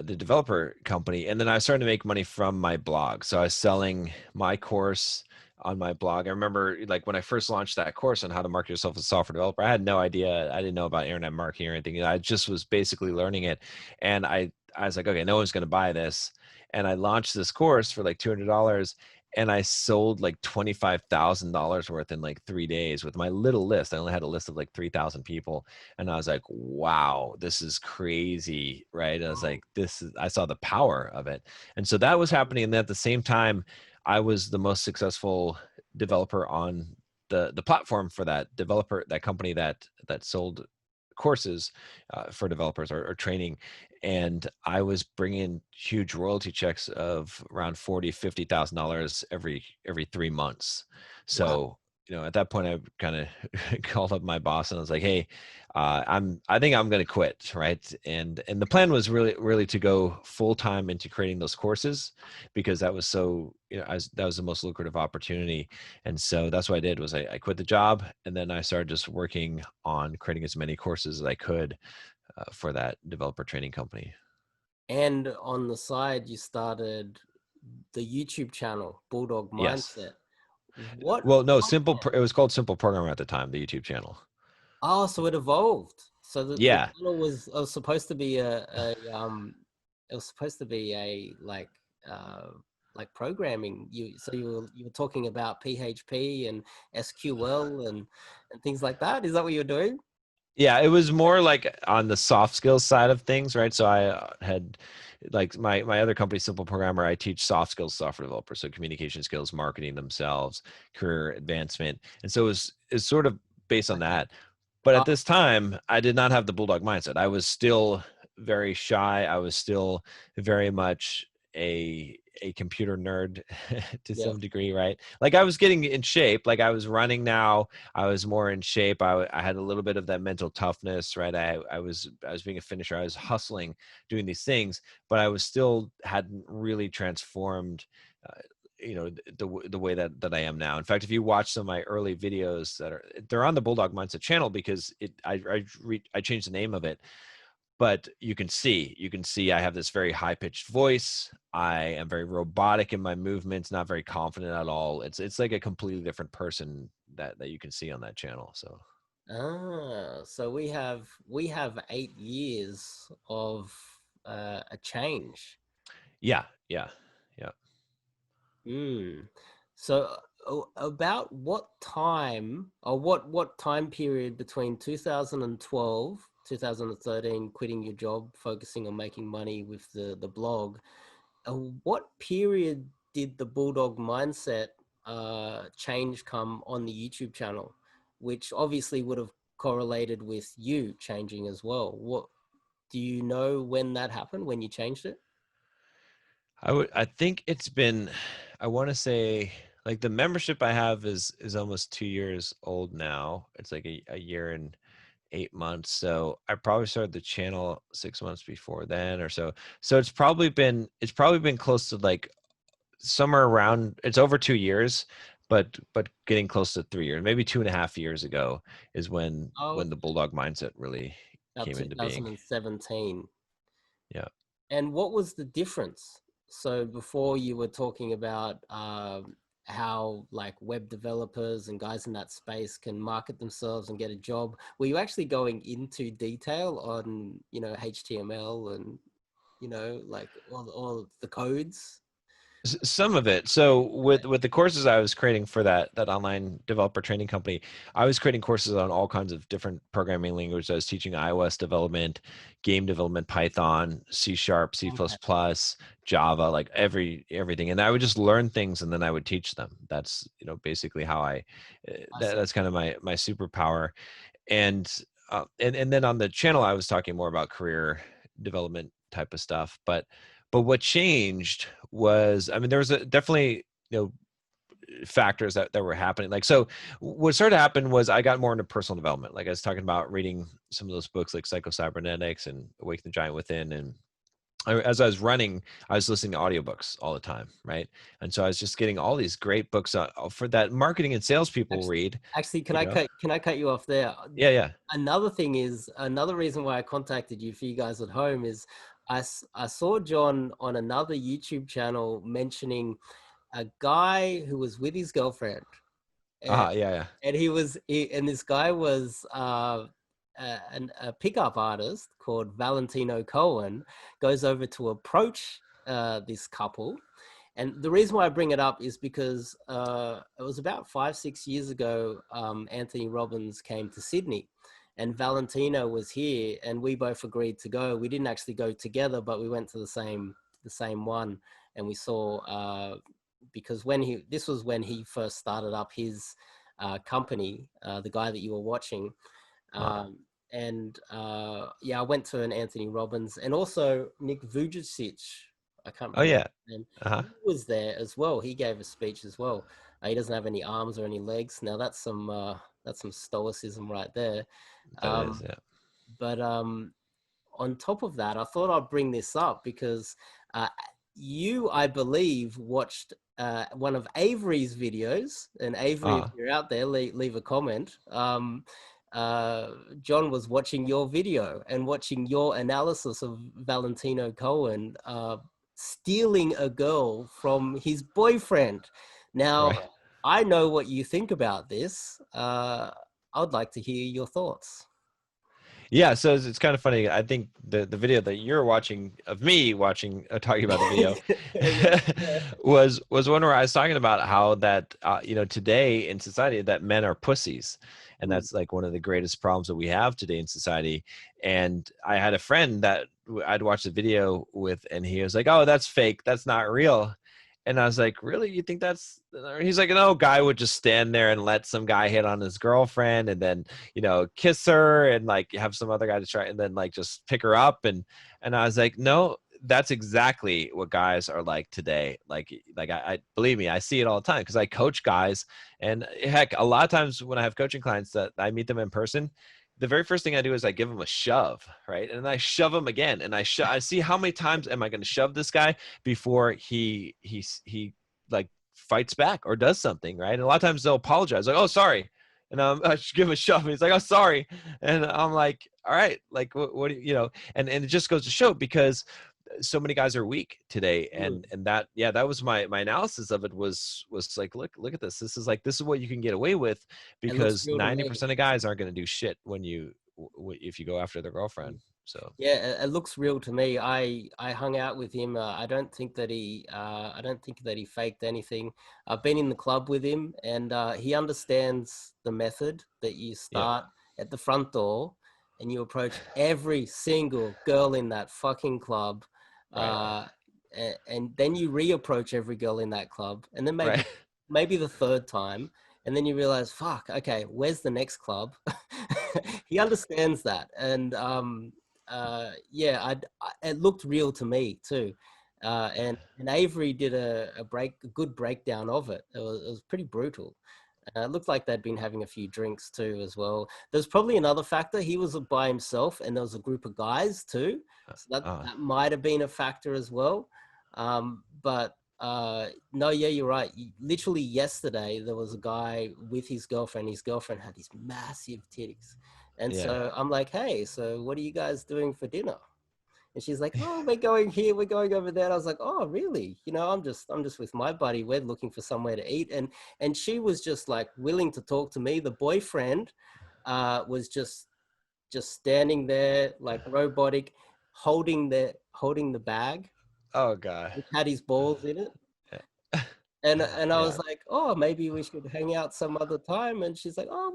the developer company, and then I started to make money from my blog. So I was selling my course on my blog. I remember like when I first launched that course on how to market yourself as a software developer, I had no idea. I didn't know about internet marketing or anything. I just was basically learning it. And I was like, okay, no one's going to buy this. And I launched this course for like $200, and I sold like $25,000 worth in like 3 days with my little list. I only had a list of like 3,000 people. And I was like, wow, this is crazy. Right. I was Oh, like, I saw the power of it. And so that was happening. And at the same time, I was the most successful developer on the platform for that company that sold courses for developers, or training. And I was bringing huge royalty checks of around $40,000-$50,000 every 3 months. wow. So, at that point, I kind of called up my boss and I was like, "Hey, I think I'm going to quit." Right. And the plan was really to go full time into creating those courses, because that was that was the most lucrative opportunity. And so that's what I did was I quit the job, and then I started just working on creating as many courses as I could for that developer training company. And on the side, you started the YouTube channel, Bulldog Yes. Mindset. What Well, no, content? It was called Simple Programmer at the time, the YouTube channel. Oh, so it evolved. So the Yeah. channel was supposed to be it was supposed to be a like programming. You were talking about PHP and SQL and things like that. Is that what you're doing? Yeah, it was more like on the soft skills side of things, right? So I had like my other company, Simple Programmer. I teach soft skills software developers, so communication skills, marketing themselves, career advancement, and so it's sort of based on Okay. that. But Oh, at this time, I did not have the Bulldog mindset. I was still very shy. I was still very much a computer nerd to yeah. some degree, right? Like I was getting in shape. Like I was running now. I was more in shape. I had a little bit of that mental toughness, right? I was being a finisher. I was hustling, doing these things, but I was still hadn't really transformed. Uh, the way that I am now. In fact, if you watch some of my early videos they're on the Bulldog Mindset channel, because I changed the name of it, but you can see I have this very high pitched voice. I am very robotic in my movements, not very confident at all. It's like a completely different person that you can see on that channel. So So we have 8 years of a change. yeah, yeah, yeah. Mm. So about what time or what time period between 2012, 2013, quitting your job, focusing on making money with the blog, what period did the Bulldog Mindset change come on the YouTube channel, which obviously would have correlated with you changing as well. What do you know when that happened, when you changed it? I think it's been, I want to say, like, the membership I have is almost 2 years old now. It's like a year and 8 months. So I probably started the channel 6 months before then or so. So it's probably been close to like somewhere around, it's over 2 years, but getting close to 3 years, maybe 2.5 years ago is Oh, when the Bulldog mindset really about came into being. 2017. Yeah. And what was the difference? So before you were talking about how like web developers and guys in that space can market themselves and get a job. Were you actually going into detail on, HTML and, like all the codes? Some of it. So with the courses I was creating for that online developer training company, I was creating courses on all kinds of different programming languages. I was teaching iOS development, game development, Python, C Sharp, C++, Okay, Java, like everything. And I would just learn things and then I would teach them. That's, basically how I see. that's kind of my superpower. And and then on the channel I was talking more about career development type of stuff. But what changed was, I mean, there was definitely, factors that were happening. Like, so what started to happen was I got more into personal development. Like I was talking about reading some of those books like Psycho-Cybernetics and Awake the Giant Within. And as I was running, I was listening to audiobooks all the time, right? And so I was just getting all these great books for that marketing and salespeople Actually, read, actually, you know? can I cut you off there? Yeah, yeah. Another thing is, another reason why I contacted you for you guys at home is I saw John on another YouTube channel mentioning a guy who was with his girlfriend, and Yeah, yeah. and this guy was a pickup artist called Valentino Cohen, goes over to approach this couple. And the reason why I bring it up is because it was about 5, 6 years ago. Anthony Robbins came to Sydney, and Valentino was here, and we both agreed to go. We didn't actually go together, but we went to the same one, and we saw because this was when he first started up his company, the guy that you were watching. Uh, Yeah, I went to an Anthony Robbins and also Nick Vujicic. I can't oh pronounce yeah. his name. Uh-huh. He was there as well. He gave a speech as well. He doesn't have any arms or any legs. Now that's some stoicism right there. That is, Um, yeah. but on top of that, I thought I'd bring this up because uh, you, I believe, watched one of Avery's videos. And Avery, if Uh, you're out there, leave a comment. John was watching your video and watching your analysis of Valentino Cohen stealing a girl from his boyfriend. Now, right. I know what you think about this. I'd like to hear your thoughts. Yeah, so it's kind of funny. I think the video that you're watching of me watching talking about the video Yeah. was one where I was talking about how that today in society that men are pussies, and Mm. that's like one of the greatest problems that we have today in society. And I had a friend that I'd watched the video with, and he was like, "Oh, that's fake. That's not real." And I was like, "Really? You think that's?" He's like, "No, guy would just stand there and let some guy hit on his girlfriend, and then kiss her and like have some other guy to try and then like just pick her up." And I was like, no, that's exactly what guys are like today. Like I believe me, I see it all the time because I coach guys, and heck, a lot of times when I have coaching clients that I meet them in person, the very first thing I do is I give them a shove, right? And then I shove them again, and I see how many times am I going to shove this guy before he like fights back or does something, right? And a lot of times they'll apologize, like, "Oh, sorry," and I just give him a shove. And he's like, "Oh, sorry," and I'm like, "All right, like what do you?" And it just goes to show because so many guys are weak today, Mm. and that, yeah, that was my analysis of it was like, look at this. This is what you can get away with It looks because real to me. 90% of guys aren't going to do shit when if you go after their girlfriend. So Yeah, it looks real to me. I hung out with him. I don't think that he faked anything. I've been in the club with him, and he understands the method that you yeah, start at the front door, and you approach every single girl in that fucking club, right. uh, and then you reapproach every girl in that club, and then Right. maybe the third time, and then you realize, fuck, okay, where's the next club? He understands that, and yeah, it looked real to me too. And Avery did a good breakdown of it. It was pretty brutal. It looked like they'd been having a few drinks too as well. There's probably another factor. He was by himself, and there was a group of guys too, so that might have been a factor as well. But no, yeah, you're right. Literally yesterday, there was a guy with his girlfriend. His girlfriend had these massive titties, and Yeah. so I'm like, hey, so what are you guys doing for dinner? And she's like, oh, we're going here, we're going over there. And I was like, oh, really? You know, I'm just with my buddy. We're looking for somewhere to eat. And she was just like willing to talk to me. The boyfriend was just standing there like robotic, holding the bag, Oh God. which had his balls in it. Yeah. And I was Yeah. like, oh, maybe we should hang out some other time. And she's like, oh,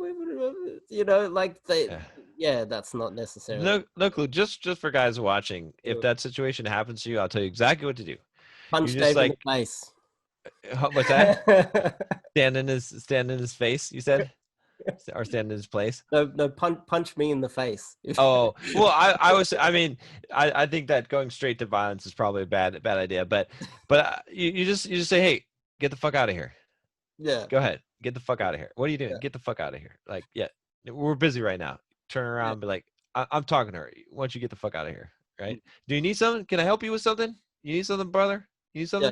you know, like Yeah. yeah, that's not necessarily. No clue. Just for guys watching, if uh, that situation happens to you, I'll tell you exactly what to do. You Punch just Dave in the like, face. what's that? Stand in his face. You said, or stand in his place. No, punch me in the face. Oh well, I mean, I think that going straight to violence is probably a bad idea. But you just say, hey, get the fuck out of here. Yeah, Go ahead, get the fuck out of here. What are you doing? yeah, Get the fuck out of here. Like, yeah, we're busy right now. Turn around, yeah, and be like, I'm talking to her. Why don't you get the fuck out of here? Right? Do you need something? Can I help you with something? You need something, brother? You need yeah.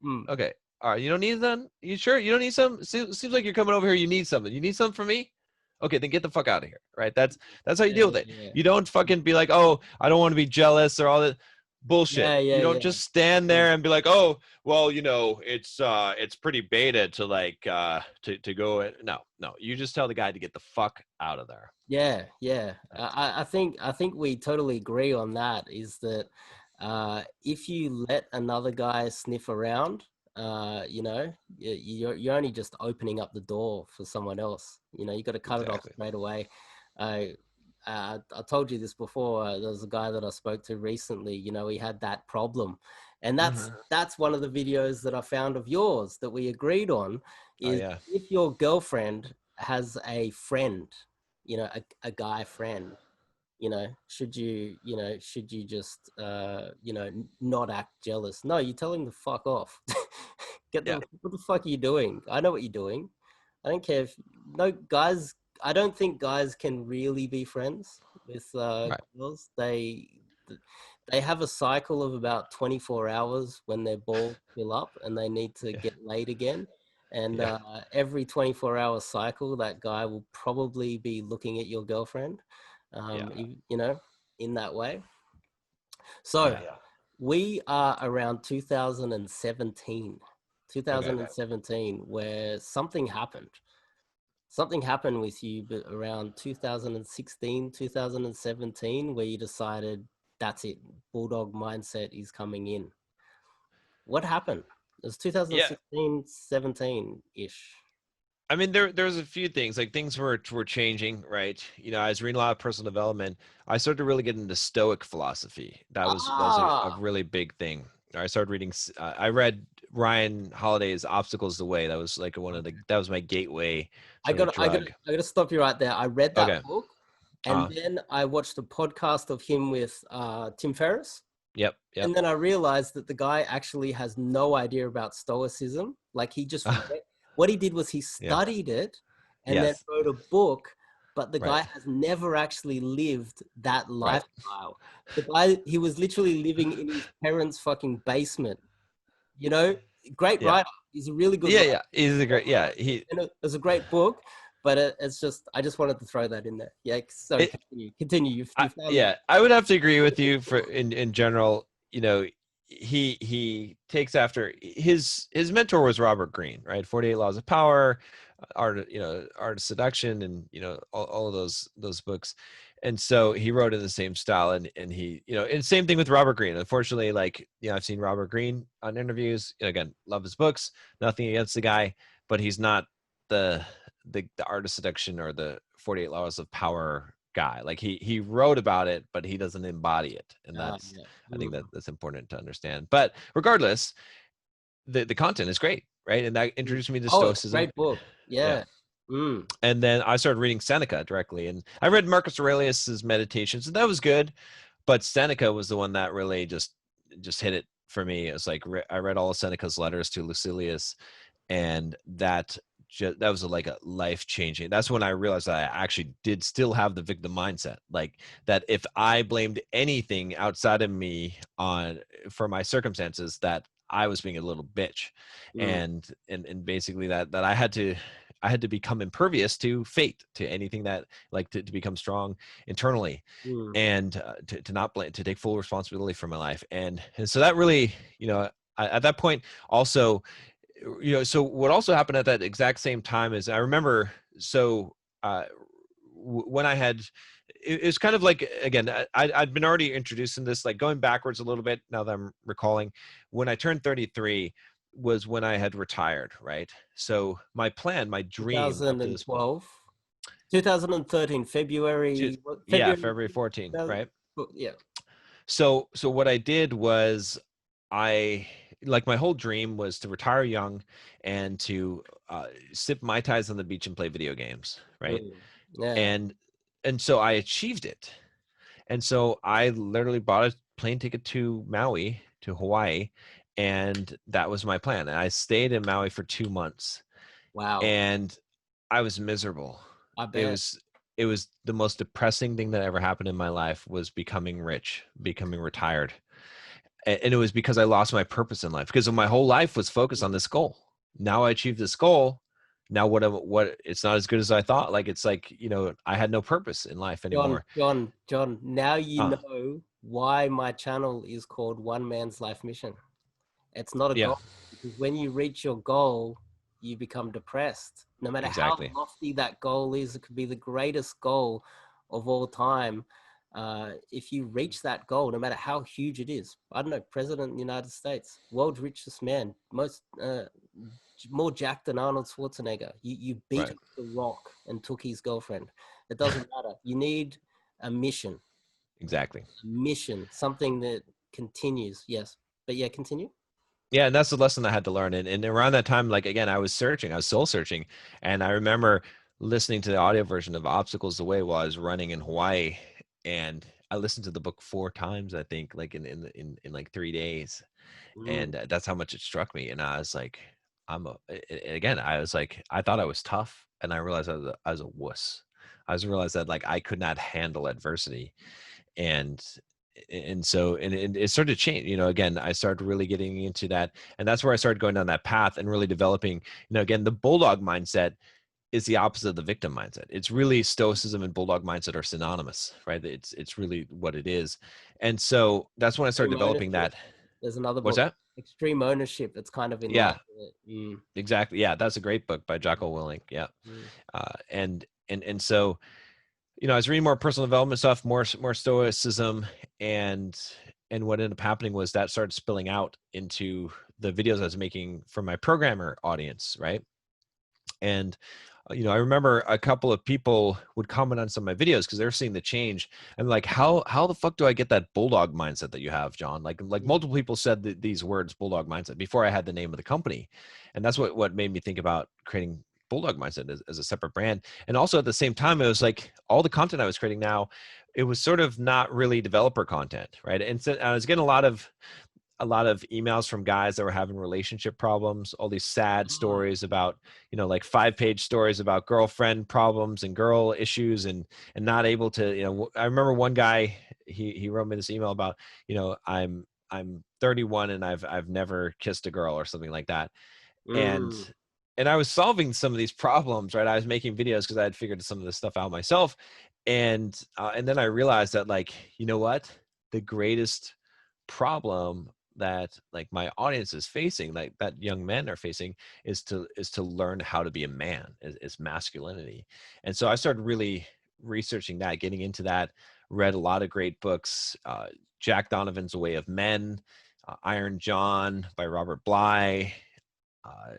something? Okay. All right. You don't need something? You sure? You don't need something? Seems like you're coming over here. You need something. You need something from me? Okay, then get the fuck out of here. Right? That's how you Yeah, deal with it. yeah, You don't fucking be like, oh, I don't want to be jealous or all that bullshit. yeah, You yeah, don't yeah. just stand there and be like, oh, well, it's pretty beta to like to go. No. You just tell the guy to get the fuck out of there. Yeah, yeah. I think we totally agree on that. Is that if you let another guy sniff around, you know, you're only just opening up the door for someone else. You know, you got to cut it off Exactly. straight away. I I told you this before. There was a guy that I spoke to recently. You know, he had that problem, and Mm-hmm. that's one of the videos that I found of yours that we agreed on. Oh Is yeah. if your girlfriend has a friend, you know, a guy friend, you know, should you just you know, not act jealous? No, you tell him to fuck off. Yeah. What the fuck are you doing? I know what you're doing. I don't care if no guys. I don't think guys can really be friends with Right. girls. They have a cycle of about 24 hours when their balls fill up and they need to Yeah. get laid again. And Yeah. every 24-hour cycle, that guy will probably be looking at your girlfriend, Yeah. you know, in that way. So Yeah. we are around 2017, Okay. 2017, where something happened. Something happened with you but around 2016, 2017, where you decided that's it. Bulldog mindset is coming in. What happened? It was Yeah. 2016, 17-ish. I mean, there's a few things like things were changing, right? I was reading a lot of personal development. I started to really get into Stoic philosophy. That was a Ah, really big thing. I started reading. I read Ryan Holiday's "Obstacles the Way." That was like that was my gateway sort of drug. I gotta stop you right there. I read that Okay. book, and Uh. then I watched a podcast of him with Tim Ferriss. Yep. Yep. And then I realized that the guy actually has no idea about Stoicism. Like he just what he did was he Yeah. studied it and then Yes. wrote a book, but the Right. guy has never actually lived that Right. lifestyle. The guy, he was literally living in his parents' fucking basement. You know, great Yeah. writer. He's a really good Yeah. writer. Yeah. He's a great. Yeah. He. And it was a great book, but it's just I just wanted to throw that in there. Yeah, sorry, It, continue. Continue. You found yeah, I would have to agree with you for in general. He takes after his mentor was Robert Greene, right? 48 Laws of Power, Art of Seduction, and all of those books. And so he wrote in the same style, and he, and same thing with Robert Greene. Unfortunately, like, I've seen Robert Greene on interviews. Again, love his books, nothing against the guy, but he's not the Art of Seduction or the 48 Laws of Power guy. Like he wrote about it, but he doesn't embody it. And Yeah. I think that's important to understand. But regardless, the content is great, right? And that introduced me to Oh, it's a Stoicism. great book. Yeah. Yeah. Mm. And then I started reading Seneca directly. And I read Marcus Aurelius's Meditations, and that was good. But Seneca was the one that really just hit it for me. It was like I read all of Seneca's letters to Lucilius, and that was like a life changing. That's when I realized that I actually did still have the victim mindset. Like that if I blamed anything outside of me on for my circumstances, that I was being a little bitch, Mm. and basically that I had to become impervious to fate, to anything that like to become strong internally, Mm. and to not blame, to take full responsibility for my life. And so that really, at that point also, so what also happened at that exact same time is I remember, so when I had, it was kind of like, again, I'd been already introduced in this, like going backwards a little bit now that I'm recalling, when I turned 33 was when I had retired, right? So my plan, my dream up to this point, 2012, 2013, February, yeah, February, February 14th, 2000, right? yeah. So what I did was I like my whole dream was to retire young and to sip mai tais on the beach and play video games, right? Mm. Yeah. And so I achieved it. And so I literally bought a plane ticket to Maui, to Hawaii, and that was my plan. And I stayed in Maui for 2 months, Wow. and I was miserable. I It bet. was it was the most depressing thing that ever happened in my life, was becoming rich, becoming retired. And it was because I lost my purpose in life, because my whole life was focused on this goal. Now I achieved this goal. Now what it's not as good as I thought. Like it's like, I had no purpose in life John, anymore. John, John, now you Uh, know why my channel is called One Man's Life Mission. It's not a yeah, goal, because when you reach your goal, you become depressed. No matter how exactly. lofty that goal is, it could be the greatest goal of all time. If you reach that goal, no matter how huge it is, I don't know, President of the United States, world's richest man, more jacked than Arnold Schwarzenegger. You beat Right. up The Rock and took his girlfriend. It doesn't matter. You need a Exactly. mission, something that continues. Yes, but yeah, continue. Yeah, and that's the lesson I had to learn. And around that time, like again, I was soul searching. And I remember listening to the audio version of Obstacles the Way while I was running in Hawaii. And I listened to the book 4 times, I think, like in like 3 days. Mm. And that's how much it struck me. And I was like, again, I was like, I thought I was tough, and I realized I was a wuss. I was realized that like I could not handle adversity. And it started to change. Again, I started really getting into that, and that's where I started going down that path and really developing. Again, the bulldog mindset is the opposite of the victim mindset. It's really stoicism and bulldog mindset are synonymous, right? It's really what it is. And so that's when I started Extreme developing ownership. that. There's another What's book, that? Extreme Ownership. That's kind of in line Yeah, with it. Mm. exactly. Yeah, that's a great book by Jocko Willink. Yeah. Mm. And so, I was reading more personal development stuff, more stoicism, and what ended up happening was that started spilling out into the videos I was making for my programmer audience, right? And I remember a couple of people would comment on some of my videos because they're seeing the change. And like, how the fuck do I get that bulldog mindset that you have, John? Like Mm. multiple people said these words, bulldog mindset, before I had the name of the company. And that's what made me think about creating bulldog mindset as a separate brand. And also at the same time, it was like all the content I was creating now, it was sort of not really developer content, right? And so I was getting a lot of emails from guys that were having relationship problems, all these sad Ah, stories about, like 5-page stories about girlfriend problems and girl issues, and not able to, I remember one guy, he wrote me this email about, I'm 31 and I've never kissed a girl or something like that. And mm. I was solving some of these problems, right? I was making videos because I had figured some of this stuff out myself. And then I realized that, like, you know what? The greatest problem that like my audience is facing, like that young men are facing, is to learn how to be a man, is masculinity. And so I started really researching that, getting into that, read a lot of great books, Jack Donovan's A Way of Men, Iron John by Robert Bly,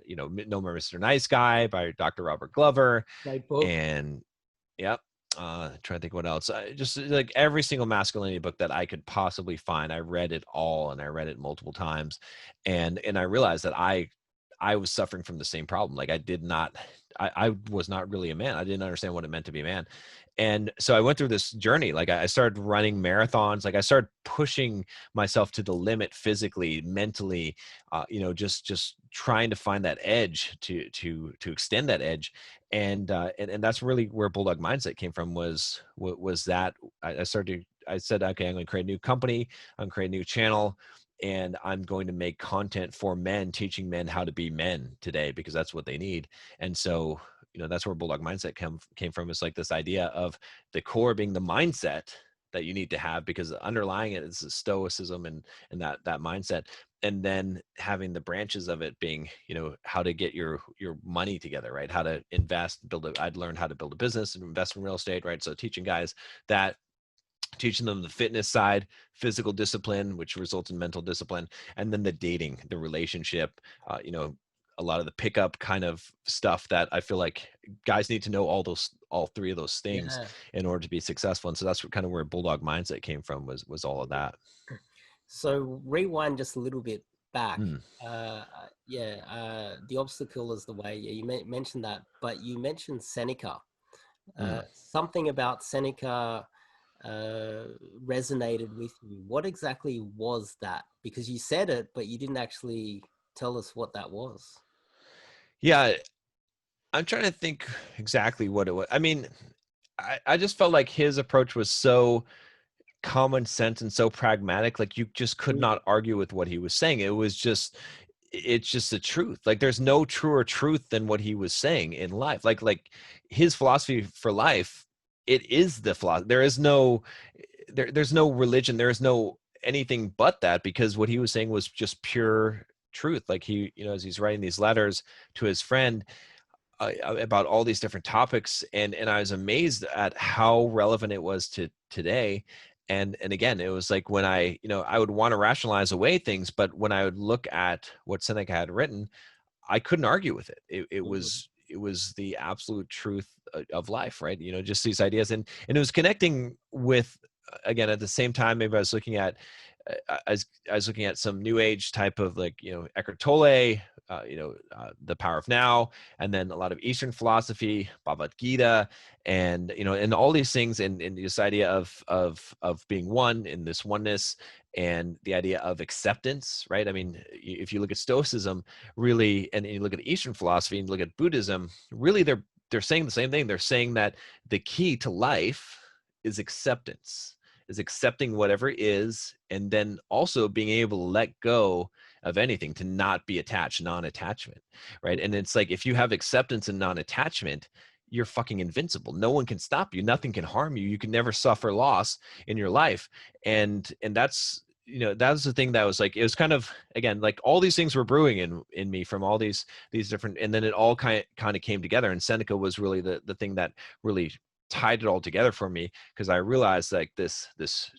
No More Mr. Nice Guy by Dr. Robert Glover. Great book. And yep. trying to think what else. Just like every single masculinity book that I could possibly find, I read it all, and I read it multiple times, and I realized that I was suffering from the same problem. Like I was not really a man. I didn't understand what it meant to be a man. And so I went through this journey. Like I started running marathons. Like I started pushing myself to the limit physically, mentally, just trying to find that edge to extend that edge. And that's really where Bulldog Mindset came from, was that I said, okay, I'm going to create a new company. I'm going to create a new channel, and I'm going to make content for men, teaching men how to be men today, because that's what they need. And so, that's where Bulldog Mindset came from. It's like this idea of the core being the mindset that you need to have, because underlying it is the stoicism and that mindset. And then having the branches of it being, how to get your money together, right? How to invest, I'd learned how to build a business and invest in real estate, right? So teaching guys that, teaching them the fitness side, physical discipline, which results in mental discipline, and then the dating, the relationship, a lot of the pickup kind of stuff that I feel like guys need to know, all three of those things Yeah. in order to be successful. And so that's kind of where Bulldog Mindset came from, was all of that. So rewind just a little bit back. Mm, The obstacle is the way. Yeah, you mentioned that, but you mentioned Seneca. mm. Something about Seneca resonated with you. What exactly was that? Because you said it, but you didn't actually tell us what that was. Yeah, I'm trying to think exactly what it was. I mean, I just felt like his approach was so common sense and so pragmatic. Like you just could Mm. not argue with what he was saying. It's just the truth. Like there's no truer truth than what he was saying in life. Like his philosophy for life, it is the philosophy. There's no religion, there is no anything but that, because what he was saying was just pure truth. Like he, as he's writing these letters to his friend, about all these different topics, and I was amazed at how relevant it was to today. And again, it was like when I would want to rationalize away things, but when I would look at what Seneca had written, I couldn't argue with it. Mm. It was the absolute truth of life, right? Just these ideas, and it was connecting with, again, at the same time, maybe I was looking at, I was looking at some new age type of, like, Eckhart Tolle, the Power of Now, and then a lot of Eastern philosophy, Bhagavad Gita, and all these things, and this idea of being one in this oneness, and the idea of acceptance, right? I mean, if you look at Stoicism, really, and you look at Eastern philosophy and look at Buddhism, really, they're saying the same thing. They're saying that the key to life is acceptance, is accepting whatever is, and then also being able to let go of anything, to not be attached, non-attachment, right? And it's like, if you have acceptance and non-attachment, you're fucking invincible. No one can stop you. Nothing can harm you. You can never suffer loss in your life. And that's, that was the thing that was like, it was kind of, again, like all these things were brewing in me from all these different, and then it all kind of came together. And Seneca was really the thing that really tied it all together for me, because I realized, like, this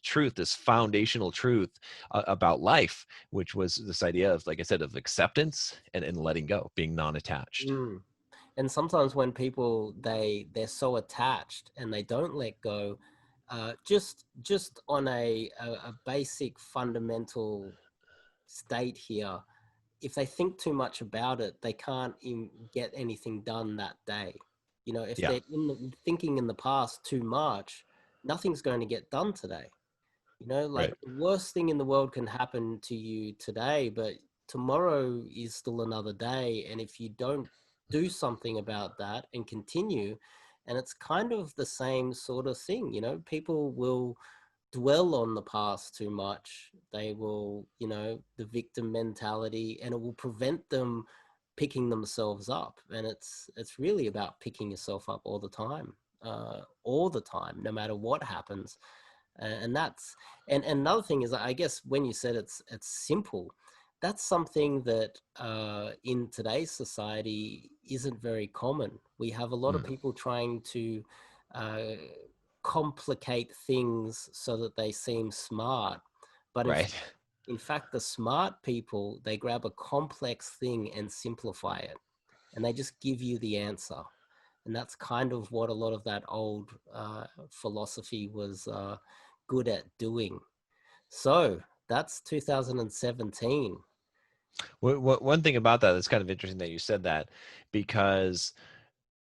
truth, this foundational truth about life, which was this idea of, like I said, of acceptance and letting go, being non-attached. Mm. And sometimes when people they're so attached and they don't let go, just on a basic fundamental state here, if they think too much about it, they can't get anything done that day. If Yeah, they're thinking in the past too much, nothing's going to get done today. Like right. the worst thing in the world can happen to you today, but tomorrow is still another day. And if you don't do something about that and continue, and it's kind of the same sort of thing, people will dwell on the past too much. They will, the victim mentality, and it will prevent them picking themselves up. And it's really about picking yourself up all the time, no matter what happens. And that's and another thing is, I guess when you said it's simple, that's something that in today's society isn't very common. We have a lot of Mm, people trying to uh, complicate things so that they seem smart, but right. in fact the smart people, they grab a complex thing and simplify it, and they just give you the answer. And that's kind of what a lot of that old philosophy was good at doing. So that's 2017. One thing about that that's kind of interesting that you said that, because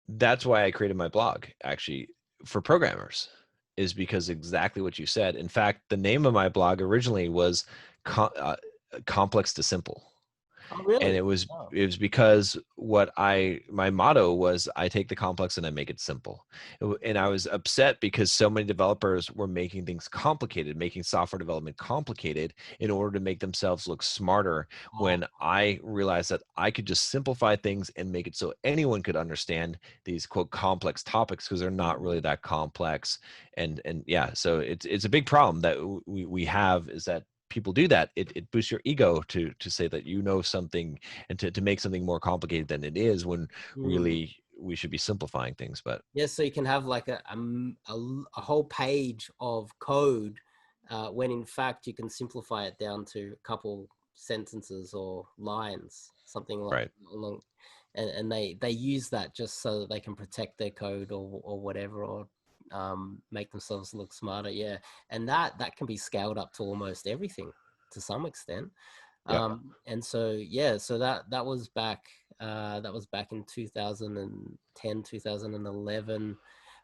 that's why I created my blog actually for programmers, is because exactly what you said. In fact, the name of my blog originally was Complex to Simple. Oh, And really? it was Oh. because my motto was, I take the complex and I make it simple. And I was upset because so many developers were making things complicated, making software development complicated in order to make themselves look smarter, Oh. when I realized that I could just simplify things and make it so anyone could understand these quote complex topics, because they're not really that complex. And yeah, so it's a big problem that we have, is that people do that. It boosts your ego to say that you know something, and to make something more complicated than it is, when Hmm. really we should be simplifying things. But Yeah, so you can have like a whole page of code when in fact you can simplify it down to a couple sentences or lines, something like right. along, and they use that just so that they can protect their code or whatever, or make themselves look smarter. Yeah, and that can be scaled up to almost everything to some extent. Yeah. And so yeah, so that was back in 2010, 2011.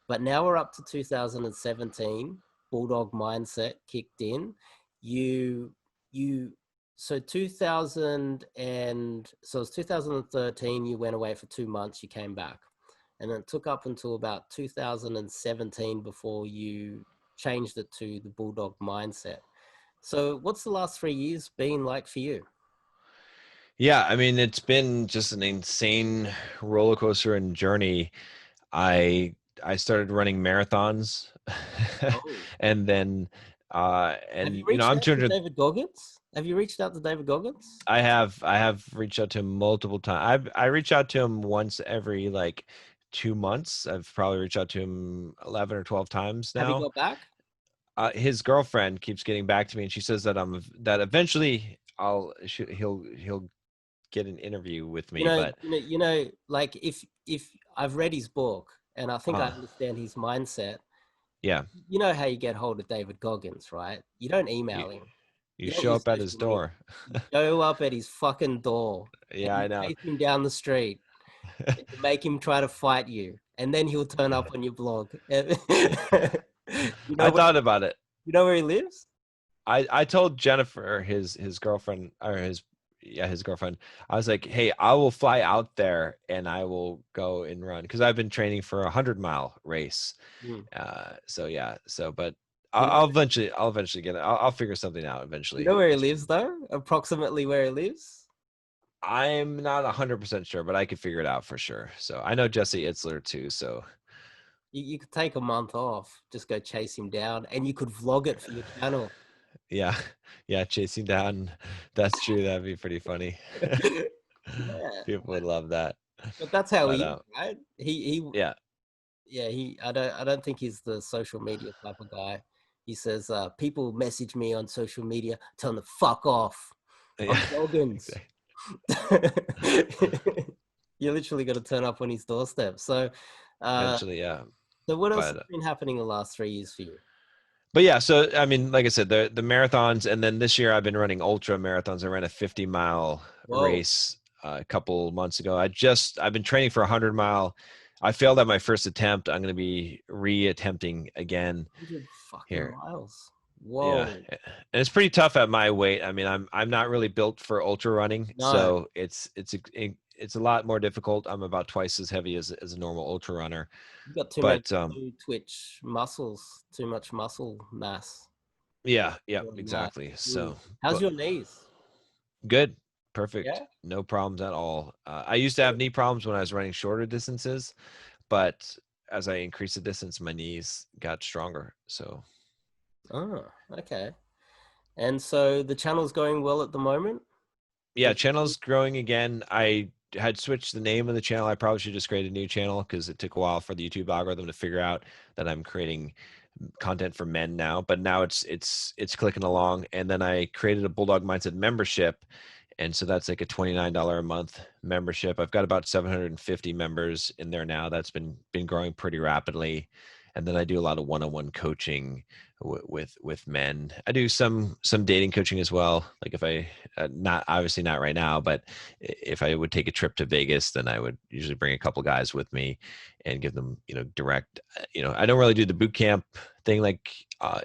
But now we're up to 2017. Bulldog Mindset kicked in. You you so 2000, and so it's 2013, you went away for 2 months, you came back. And then it took up until about 2017 before you changed it to the Bulldog Mindset. So what's the last 3 years been like for you? Yeah, I mean, it's been just an insane roller coaster and journey. I started running marathons, Oh, and then have you and reached I'm out to 200. David Goggins? Have you reached out to David Goggins? I have reached out to him multiple times. I reach out to him once every like 2 months. I've probably reached out to him 11 or 12 times Have you now. got back? His girlfriend keeps getting back to me, and she says that that eventually he'll get an interview with me. But Like if I've read his book and I think I uh, understand his mindset. yeah, You know how you get hold of David Goggins, right? You don't you, email him. you You don't show use up at his social media. door. You show up at his fucking door and Yeah, you I know. chase him down the street and you make him try to fight you, and then he'll turn up on your blog. you I know where thought about it. you know where he lives? I told Jennifer, his girlfriend, or his girlfriend. I was like, hey, I will fly out there and I will go and run, because I've been training for a 100-mile race. Hmm. So yeah, but You know, I'll eventually get it. I'll figure something out you eventually. know where he lives though? Approximately where he lives? I'm not 100% sure, but I could figure it out for sure. So I know Jesse Itzler too. So You could take a month off, just go chase him down, and you could vlog it for your channel. yeah, yeah, chasing down. That's true. That'd be pretty funny. Yeah, People would love that. but that's how But he is, right? yeah, Yeah, I don't think he's the social media type of guy. He says, people message me on social media, tell them to fuck off. yeah, I'm Goggins. exactly. You literally got to turn up on his doorstep. Uh, Eventually, yeah. so what else has But been happening the last 3 years for you? yeah, so I mean, like I said, the marathons, and then this year I've been running ultra marathons. I ran a 50-mile Whoa, race a couple months ago. I've been training for a 100-mile. I failed at my first attempt. I'm going to be re-attempting again 100 fucking here. miles. Yeah, Whoa. and it's pretty tough at my weight. I mean, I'm not really built for ultra running, No, so it's a lot more difficult. I'm about twice as heavy as a normal ultra runner. you got too many But blue twitch muscles, too much muscle mass. yeah, yeah, Doing that. exactly. Mm. So, How's but your knees? good, perfect, Yeah. no problems at all. I used to have knee problems when I was running shorter distances, but as I increased the distance, my knees got stronger. So Oh, okay. And so the channel's going well at the moment. yeah, Everything- channel's growing again. I had switched the name of the channel. I probably should just create a new channel, because it took a while for the YouTube algorithm to figure out that I'm creating content for men now. But now it's clicking along. And then I created a Bulldog Mindset membership, And so that's like a $29 a month membership. I've got about 750 members in there now. That's been growing pretty rapidly. And then I do a lot of one-on-one coaching with men. I do some dating coaching as well. Like if I not obviously not right now, but if I would take a trip to Vegas, then I would usually bring a couple guys with me and give them, direct. I don't really do the boot camp thing. Like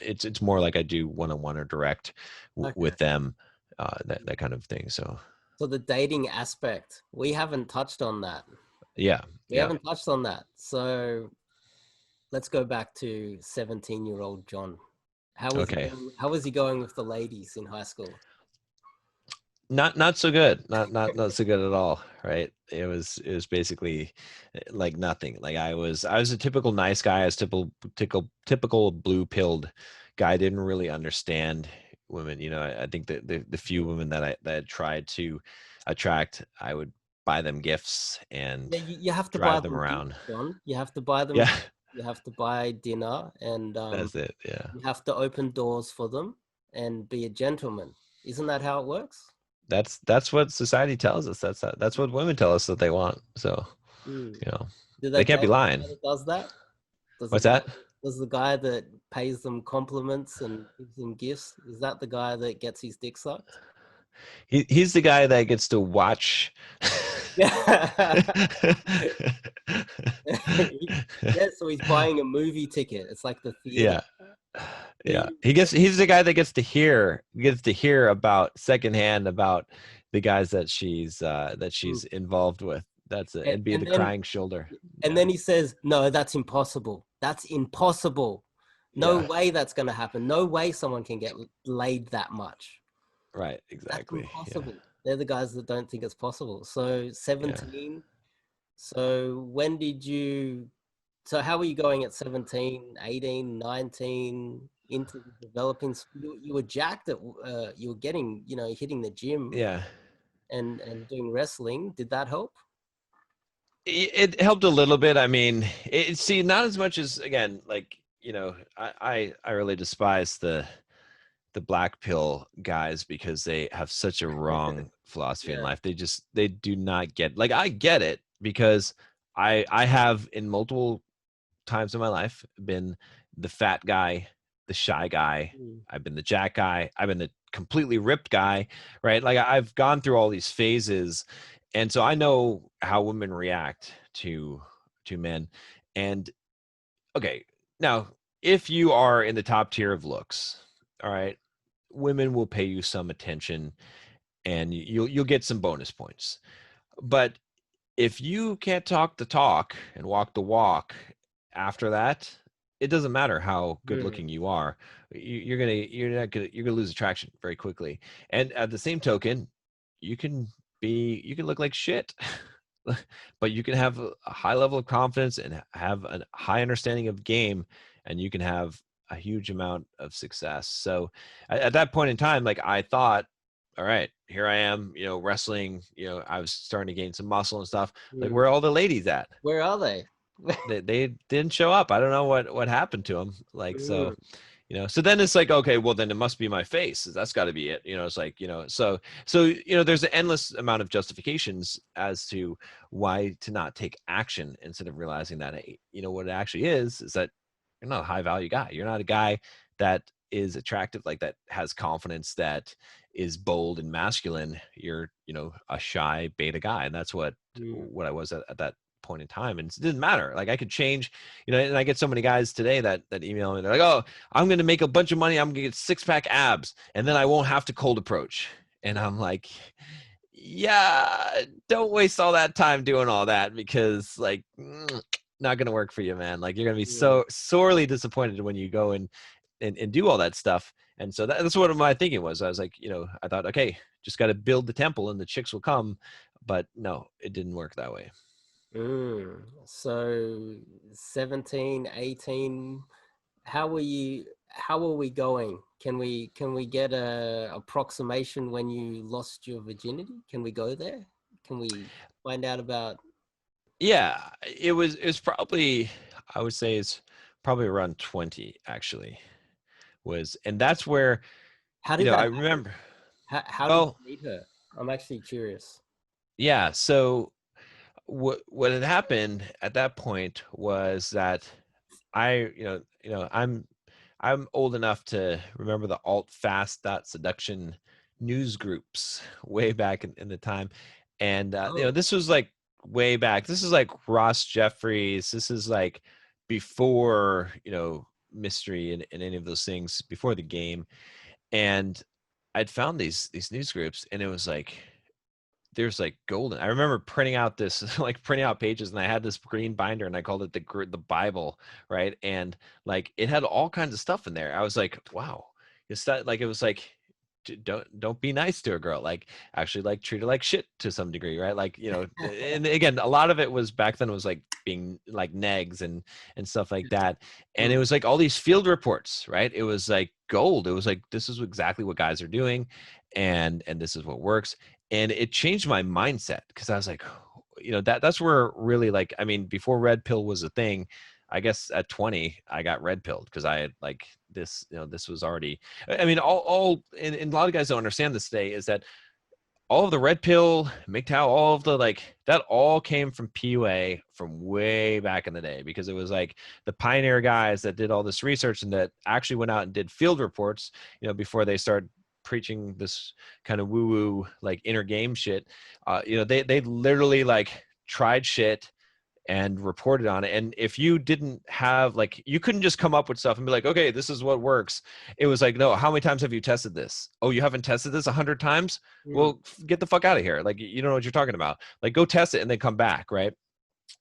it's more like I do one-on-one or direct Okay. with them, that kind of thing. So So the dating aspect, we haven't touched on that. yeah, We yeah, haven't touched on that. So let's go back to 17-year-old John. okay. How was he going with the ladies in high school? Not so good. Not so good at all. Right. It was basically like nothing. Like I was a typical nice guy. I was typical blue pilled guy. Didn't really understand women. I think that the few women that I tried to attract, I would buy them gifts and Yeah, you have to buy drive them them gifts, around. John. You have to buy them Yeah, gifts. You have to buy dinner, and that's it. Yeah. you have to open doors for them and be a gentleman. Isn't that how it works? That's what society tells us. That's what women tell us that they want. So, Mm. you know, Do they they can't be date the lying. guy that does that? Does the What's guy that? does the guy that pays them compliments and gives them gifts? Is that the guy that gets his dick sucked? He's the guy that gets to watch. Yeah. Yeah, so he's buying a movie ticket. It's like the theater. Yeah, So yeah. He's the guy that gets to hear about secondhand about the guys that she's involved with. That's it, and be and the then crying shoulder. and Yeah, then he says, "No, that's impossible. That's impossible. No yeah. way that's going to happen. No way someone can get laid that much. Right. That's Exactly. Yeah, impossible." They're the guys that don't think it's possible. So yeah. 17. So when did you so how were you going at 17, 18, 19 into the developing you were jacked at you were getting, hitting the gym Yeah. and doing wrestling. Did that help? It helped a little bit. I mean, see, not as much as, again, like, I really despise the black pill guys because they have such a wrong philosophy in Yeah. life. They do not get, like, I get it because I have in multiple times in my life been the fat guy, the shy guy. Mm. I've been the jack guy. I've been the completely ripped guy, right? Like I've gone through all these phases, and so I know how women react to men. And okay, now if you are in the top tier of looks, all right, women will pay you some attention, and you'll get some bonus points. But if you can't talk the talk and walk the walk after that, it doesn't matter how good Mm. looking you are. You're gonna lose attraction very quickly. And at the same token, you can look like shit, but you can have a high level of confidence and have a high understanding of game, and you can have a huge amount of success. So at that point in time, like I thought, all right, here I am, wrestling, I was starting to gain some muscle and stuff. Like, Mm. where are all the ladies at? Where are they? They didn't show up. I don't know what happened to them. Like, Mm. so, so then it's like, okay, well then it must be my face. That's got to be it. It's like, so there's an endless amount of justifications as to why to not take action instead of realizing that, hey, what it actually is that you're not a high value guy. You're not a guy that is attractive, like that has confidence, that is bold and masculine. You're, a shy beta guy. And that's Mm. what I was at that point in time. And it didn't matter. Like I could change, and I get so many guys today that email me. They're like, oh, I'm going to make a bunch of money. I'm going to get 6-pack abs and then I won't have to cold approach. And I'm like, yeah, don't waste all that time doing all that, because like, not going to work for you, man. Like you're going to be Mm. so sorely disappointed when you go and do all that stuff. And so that's what my thinking was. I was like, I thought, okay, just got to build the temple and the chicks will come. But no, it didn't work that way. Mm. So 17, 18. How are we going? Can we get a approximation when you lost your virginity? Can we go there? Can we find out about Yeah, it was probably, I would say it's probably around 20 actually, and that's where, how did I that happen? remember, How did you well, meet her? I'm actually curious. Yeah. So what had happened at that point was that I, I'm old enough to remember the alt fast dot seduction news groups way back in the time. And, Oh, this was like way back. This is like Ross Jeffries. This is like before, mystery and any of those things, before the game. And I'd found these news groups, and it was like, there's like golden. I remember printing out this like printing out pages, and I had this green binder, and I called it the Bible, right? And like it had all kinds of stuff in there. I was like, wow, it's that like it was like, don't be nice to a girl, like actually like treat her like shit to some degree, right? Like, and again, a lot of it was back then was like being like negs and stuff like that. And it mm, was like all these field reports, right? It was like gold. It was like, this is exactly what guys are doing, and this is what works. And it changed my mindset, because I was like, that's where really, like, I mean, before red pill was a thing, I guess at 20 I got red pilled, because I had like this, this was already, I mean, all and a lot of guys don't understand this today, is that all of the red pill, MGTOW, all of the, like, that all came from PUA from way back in the day, because it was like the pioneer guys that did all this research and that actually went out and did field reports, before they started preaching this kind of woo woo like inner game shit. They literally like tried shit and reported on it. And if you didn't have, like, you couldn't just come up with stuff and be like, okay, this is what works. It was like, no, how many times have you tested this? Oh, you haven't tested this 100 times? mm, Well, get the fuck out of here. Like, you don't know what you're talking about. Like, go test it and then come back, right?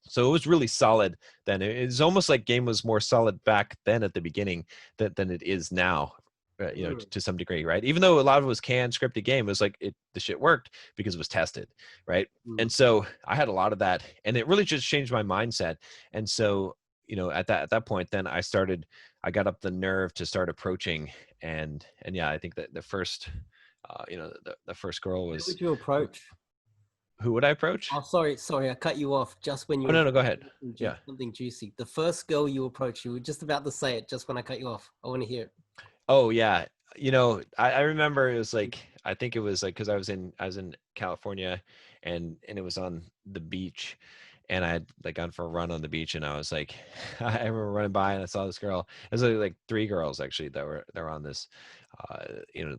So it was really solid then. It's almost like game was more solid back then at the beginning than it is now. mm, To some degree, right? Even though a lot of it was canned scripted game, it was like the shit worked because it was tested, right? mm. And so I had a lot of that, and it really just changed my mindset. And so, at that point, then I got up the nerve to start approaching, and yeah, I think that the first, the first girl Who was, would you approach? who would I approach? Oh, sorry, I cut you off just when you Oh, were no, no, about go to ahead. say Yeah. something juicy. The first girl you approached, you were just about to say it just when I cut you off. I want to hear it. Oh yeah. I remember it was like, I think it was like, because I was in California, and it was on the beach, and I had like gone for a run on the beach, and I was like, I remember running by and I saw this girl. It was like three girls actually that were on this,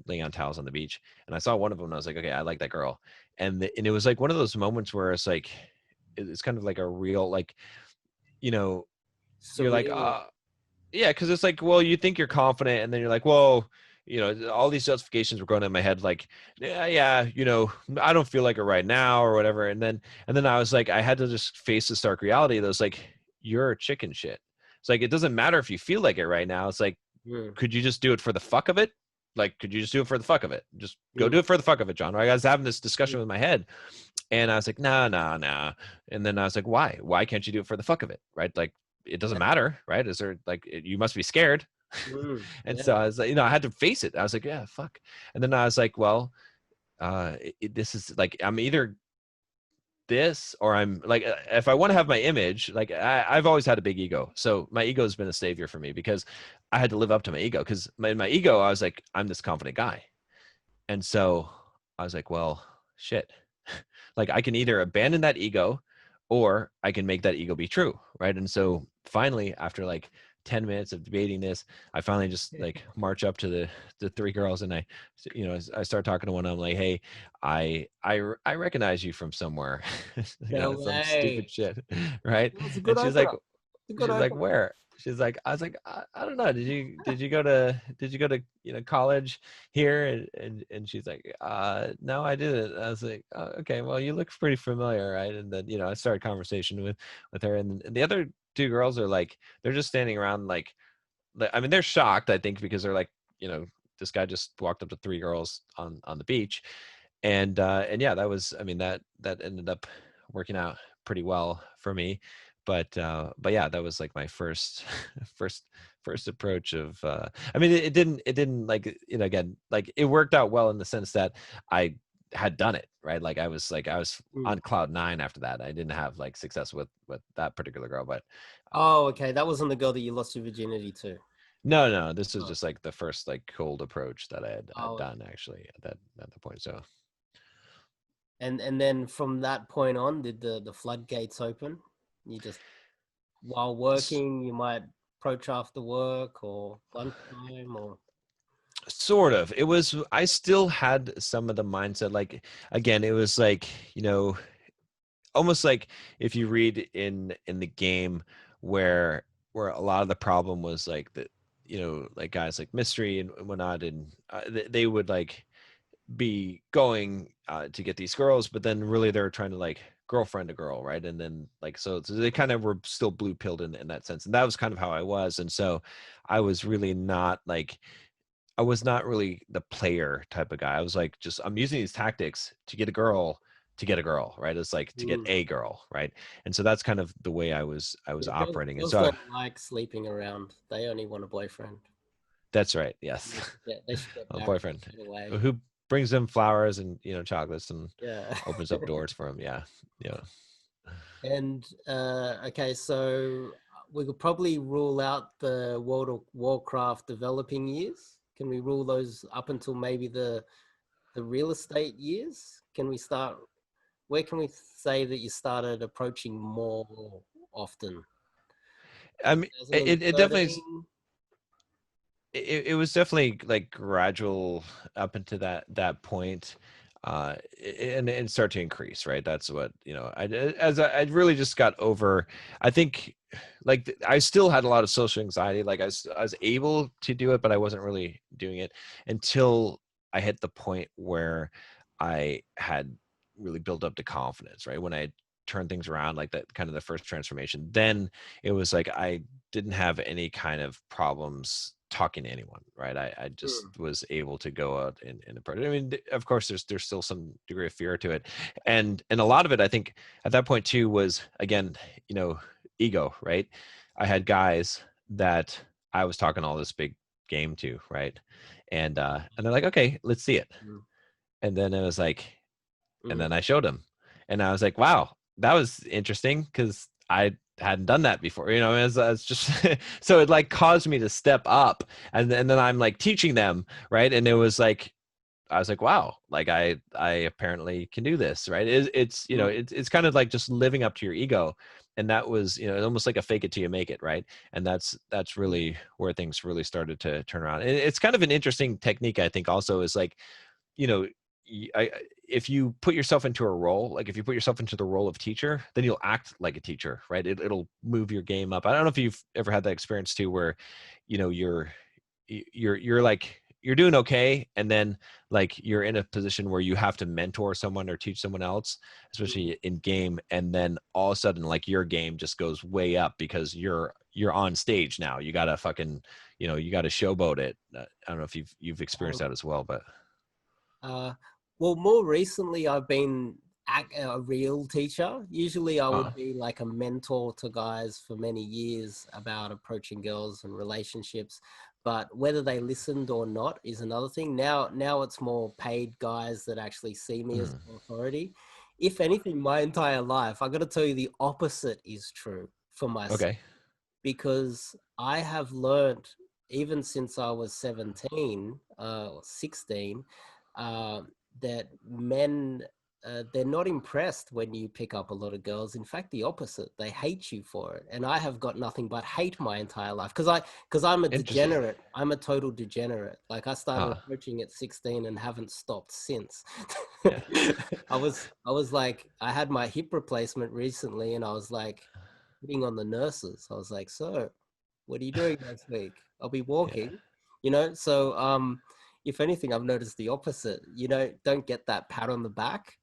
laying on towels on the beach, and I saw one of them, and I was like, okay, I like that girl. And it was like one of those moments where it's like, it's kind of like a real, like, you know you're like, Surreal. yeah, because it's like, well, you think you're confident, and then you're like, whoa, all these justifications were going in my head, like, yeah, yeah, I don't feel like it right now or whatever. And then I was like, I had to just face the stark reality that was like, you're a chicken shit. It's like, it doesn't matter if you feel like it right now. It's like, Mm, could you just do it for the fuck of it? Like, could you just do it for the fuck of it? Just go mm, do it for the fuck of it, John. Right? I was having this discussion mm. with my head, and I was like, nah, nah, nah. And then I was like, why? Why can't you do it for the fuck of it? Right? Like, it doesn't Yeah. matter, right? Is there like, you must be scared. And so Yeah. I was like, I had to face it. I was like, yeah, fuck. And then I was like, well, this is like, I'm either this, or I'm like, if I want to have my image, like, I've always had a big ego. So my ego has been a savior for me, because I had to live up to my ego. Because in my ego, I was like, I'm this confident guy. And so I was like, well, shit. Like, I can either abandon that ego, or I can make that ego be true. Right. And so finally, after like 10 minutes of debating this, I finally just like march up to the three girls, and I start talking to one of them, like, hey, I recognize you from somewhere, No some stupid way. shit. Right. That was a good And she's like, opener. It's a good opener. where? She's like, I was like, I don't know. Did you go to college here? And she's like, no, I didn't. I was like, oh, okay, well, you look pretty familiar, right? And then, I started conversation with her, and the other two girls are like, they're just standing around, I mean, they're shocked, I think, because they're like, this guy just walked up to three girls on the beach. And yeah, that was, I mean, that ended up working out pretty well for me. But yeah, that was like my first first first approach of, I mean, it didn't like, again, like, it worked out well in the sense that I had done it, right? Like, I was Mm. on cloud nine after that. I didn't have like success with that particular girl, but Oh, okay. That wasn't the girl that you lost your virginity to. no, no, this was Oh, just like the first like cold approach that I had oh, done actually at that point. So And then from that point on, did the floodgates open? You just, while working, you might approach after work or lunchtime or. Sort of. It was, I still had some of the mindset, like, again, it was like, you know, almost like if you read in the game where a lot of the problem was like that, you know, like guys like Mystery and whatnot, and they would like be going to get these girls, but then really they're trying to like girlfriend a girl, right? And then like so they kind of were still blue pilled in that sense, and that was kind of how I was. And so I was really not like, I was not really the player type of guy. I was like, just I'm using these tactics to get a girl, to get a girl, right? It's like to get Mm. a girl, right? And so that's kind of the way I was Yeah, girls, operating. And girls so don't like sleeping around. They only want a boyfriend. that's right. Yes. They should get A married boyfriend straight away. who brings them flowers and, you know, chocolates and Yeah. opens up doors for them. Yeah. Yeah. And okay, so we could probably rule out the World of Warcraft developing years. Can we rule those up until maybe the real estate years? Can we start? Where can we say that you started approaching more often? I mean, it definitely is. 2013. It was definitely like gradual up into that point, and start to increase, right? That's what, you know, I really just got over, I think, like I still had a lot of social anxiety, like I was able to do it, but I wasn't really doing it until I hit the point where I had really built up the confidence, right? When I had turned things around, like that kind of the first transformation, then it was like I didn't have any kind of problems talking to anyone, right? I just Hmm. was able to go out and approach. I mean, of course, there's still some degree of fear to it, and a lot of it, I think, at that point too, was again, you know, ego, right? I had guys that I was talking all this big game to, right? And they're like, okay, let's see it. Mm, And then it was like, and mm, then I showed him, and I was like, wow, that was interesting because I hadn't done that before, you know. It's just so it like caused me to step up, and then I'm like teaching them, right? And it was like, I was like, wow, like I apparently can do this, right? It's you know, mm, it's kind of like just living up to your ego, and that was, you know, almost like a fake it till you make it, right? And that's mm, really where things really started to turn around. And it's kind of an interesting technique, I think, also, is like, you know, if you put yourself into a role, like if you put yourself into the role of teacher, then you'll act like a teacher, right? It'll move your game up. I don't know if you've ever had that experience too, where, you know, you're like, you're doing okay, and then like you're in a position where you have to mentor someone or teach someone else, mm. especially in game, and then all of a sudden like your game just goes way up because you're on stage now. You gotta fucking, you know, you gotta showboat it. I don't know if you've experienced Um, that as well, but Uh, well, more recently, I've been a real teacher. Usually, I uh would be like a mentor to guys for many years about approaching girls and relationships. But whether they listened or not is another thing. Now it's more paid guys that actually see me as mm, an authority. If anything, my entire life, I got to tell you, the opposite is true for myself, okay, because I have learned even since I was 17 or 16 uh, that men, they're not impressed when you pick up a lot of girls. In fact, the opposite. They hate you for it. And I have got nothing but hate my entire life because I'm a interesting. degenerate. I'm a total degenerate. Like I started uh approaching at 16 and haven't stopped since. yeah. I was like, I had my hip replacement recently and I was like, hitting on the nurses. I was like, so what are you doing next week? I'll be Yeah. walking, So if anything, I've noticed the opposite. Don't get that pat on the back.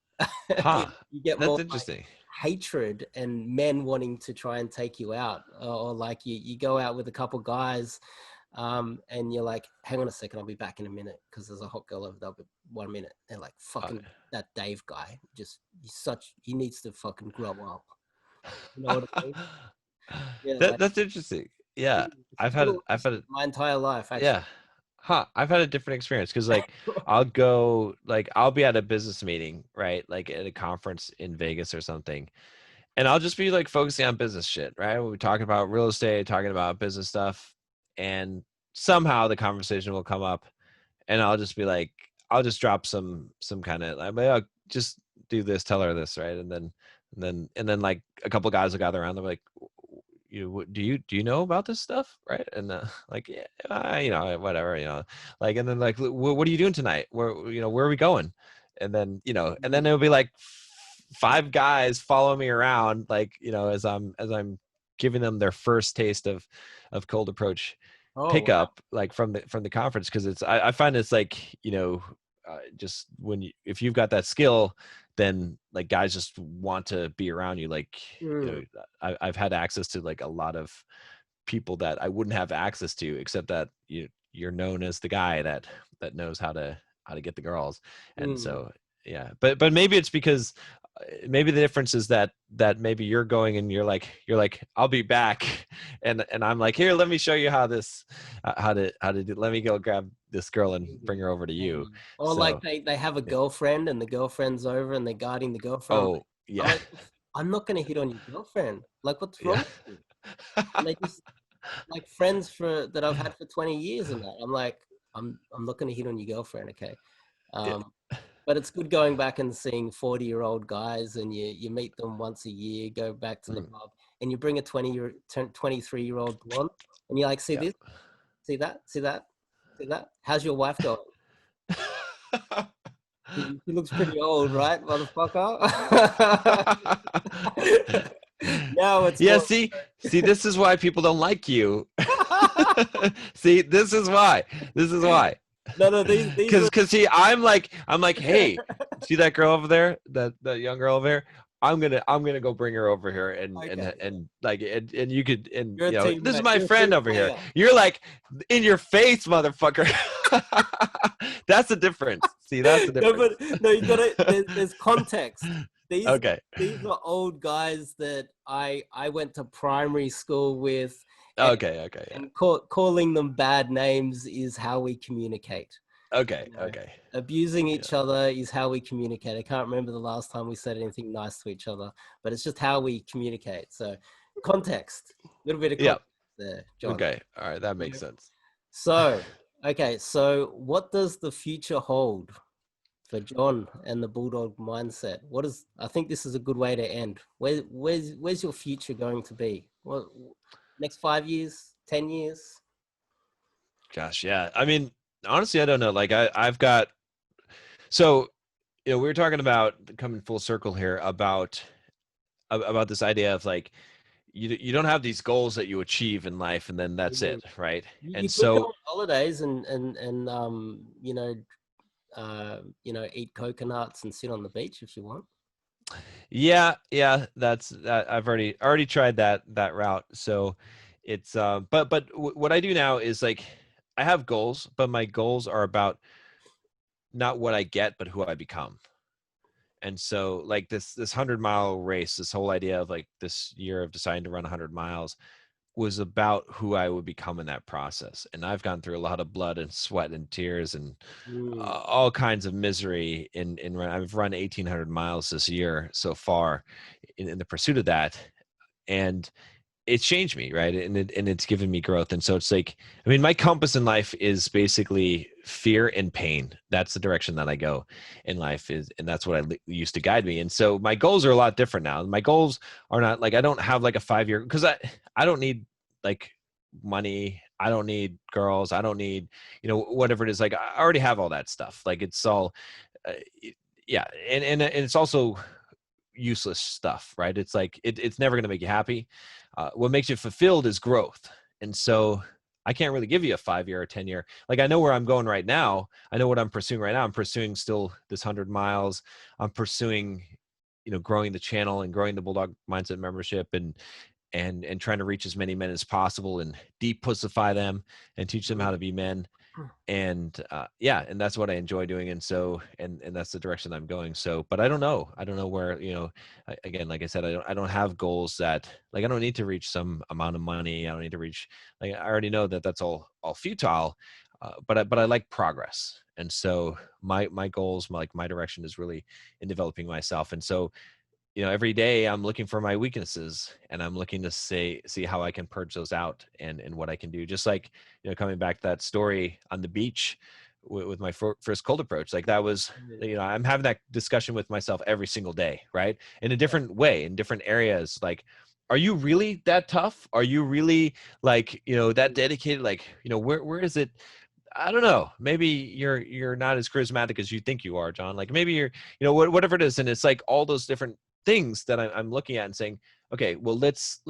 Huh. You get That's more like interesting. hatred and men wanting to try and take you out. Or like you go out with a couple guys and you're like, hang on a second, I'll be back in a minute because there's a hot girl over there. But 1 minute. They're like, uh, fucking that Dave guy. He needs to fucking grow up. You know what I mean? Yeah, like that's interesting. Yeah. it's the total I've had opposite my entire life, actually. Yeah. Huh. I've had a different experience because like I'll go, like I'll be at a business meeting, right? Like at a conference in Vegas or something. And I'll just be like focusing on business shit, right? We'll be talking about real estate, talking about business stuff. And somehow the conversation will come up, and I'll just be like, I'll just drop some kind of like, just do this, tell her this, right? And then like a couple guys will gather around. They're like, do you know about this stuff, right? And like, yeah, whatever, like, and then like, what are you doing tonight? Where are we going? And then and then it'll be like five guys follow me around, like as I'm giving them their first taste of cold approach Oh, wow. pickup, like from the conference, because I find it's like just if you've got that skill, then like guys just want to be around you. Like Mm, I've had access to like a lot of people that I wouldn't have access to, except that you're known as the guy that knows how to get the girls. And mm. so yeah, but maybe it's because maybe the difference is that maybe you're going and you're like I'll be back, and I'm like, here, let me show you how this how to do, let me go grab this girl and bring her over to you. Maybe. Or like So they have a yeah. girlfriend and the girlfriend's over and they're guarding the girlfriend. Oh I'm yeah. like, I'm not going to hit on your girlfriend. Like, what's wrong Yeah. with you? And they just like friends that I've had for 20 years and that. I'm like, I'm not going to hit on your girlfriend, okay? Yeah. Um, but it's good going back and seeing 40-year-old guys, and you meet them once a year, go back to the Mm, pub, and you bring a 23-year-old blonde, and you're like, see yeah. this, see that, see that, see that. How's your wife going? She looks pretty old, right, motherfucker? Now it's Yeah, more. see, this is why people don't like you. See, this is why. No, no, these are. Cause see, I'm like, hey, see that girl over there, that young girl over there? I'm gonna go bring her over here, Okay, and like, and you could, and you're a this is teammate. my You're a friend team over here. player. You're like, in your face, motherfucker. That's the difference. See, that's the No, difference. but no, you got to. There's context. These Okay. these are old guys that I went to primary school with, and Okay. Okay. Yeah. calling them bad names is how we communicate. Okay. You know, Okay. abusing Yeah. each other is how we communicate. I can't remember the last time we said anything nice to each other, but it's just how we communicate. So, context, a little bit of Yeah. context there, John. Okay. All right. That makes sense. So, okay, so what does the future hold for John and the Bulldog mindset? I think this is a good way to end. Where's your future going to be? What, next 5 years, 10 years? Gosh, yeah. I mean, honestly, I don't know. Like I've got, so we were talking about coming full circle here about this idea of like you don't have these goals that you achieve in life and then that's Mhm. it, right? You And could go so on holidays and eat coconuts and sit on the beach if you want. yeah, that's that I've already tried that route. So it's what I do now is like I have goals, but my goals are about not what I get, but who I become. And so like this 100-mile race, this whole idea of like this year of deciding to run 100 miles was about who I would become in that process. And I've gone through a lot of blood and sweat and tears and Mm, all kinds of misery I've run 1,800 miles this year so far in the pursuit of that. And it's changed me, right? And it's given me growth. And so it's like, I mean, my compass in life is basically fear and pain. That's the direction that I go in life and that's what used to guide me. And so my goals are a lot different now. My goals are not like, I don't have like a 5-year, because I don't need like money. I don't need girls. I don't need, whatever it is. Like I already have all that stuff. Like it's all, uh, yeah. And it's also useless stuff, right? It's like it's never going to make you happy. What makes you fulfilled is growth. And so I can't really give you a 5-year or 10-year. Like I know where I'm going right now. I know what I'm pursuing right now. I'm pursuing still this 100 miles. I'm pursuing, growing the channel and growing the Bulldog Mindset membership and trying to reach as many men as possible and depussify them and teach them how to be men. And yeah, and that's what I enjoy doing. And so and that's the direction I'm going. So but I don't know where, again, like I said, I don't have goals that, like, I don't need to reach some amount of money. I don't need to reach, like, I already know that that's all futile. But I like progress. And so my goals, like my direction is really in developing myself. And so every day I'm looking for my weaknesses and I'm looking to see how I can purge those out and what I can do. Just like, coming back to that story on the beach with my first cold approach. Like that was, I'm having that discussion with myself every single day, right? In a different way, in different areas. Like, are you really that tough? Are you really like, that dedicated? Like, where is it? I don't know. Maybe you're not as charismatic as you think you are, John. Like maybe you're, whatever it is. And it's like all those different things that I'm looking at and saying, okay, well, let's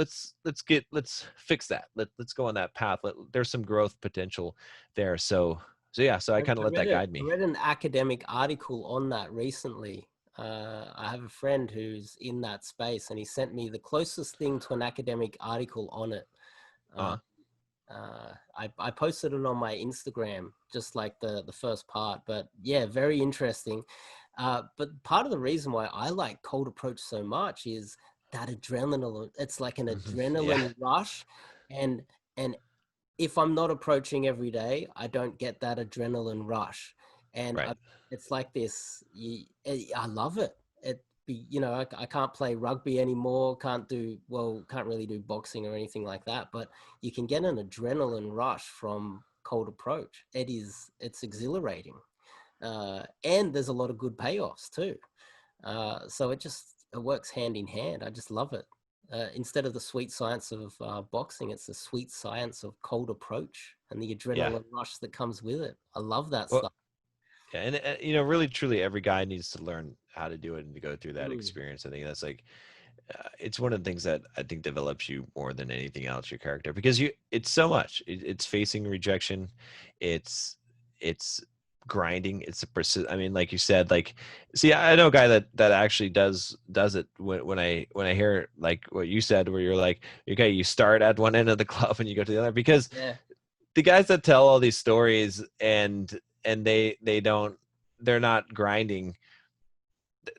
fix that. Let's go on that path. There's some growth potential there. So yeah, so I kind of let that guide I me. read an academic article on that recently. I have a friend who's in that space, and he sent me the closest thing to an academic article on it. Uh, Uh, I posted it on my Instagram, just like the first part. But yeah, very interesting. But part of the reason why I like cold approach so much is that adrenaline. It's like an yeah, adrenaline rush, and and if I'm not approaching every day, I don't get that adrenaline rush. And right. it's like this. I love it. I can't play rugby anymore. Can't really do boxing or anything like that. But you can get an adrenaline rush from cold approach. It's exhilarating, and there's a lot of good payoffs too. So it works hand in hand. I just love it. Instead of the sweet science of boxing, it's the sweet science of cold approach and the Yeah. adrenaline rush that comes with it. I love that Well, stuff. yeah, and really, truly, every guy needs to learn how to do it and to go through that Mm, experience. I think that's like, it's one of the things that I think develops you more than anything else, your character, because it's so much. It's facing rejection, it's it's grinding, it's a I mean, like you said, like, see, I know a guy that actually does it when I hear like what you said, where you're like, okay, you start at one end of the club and you go to the other, because yeah, the guys that tell all these stories and they're not grinding,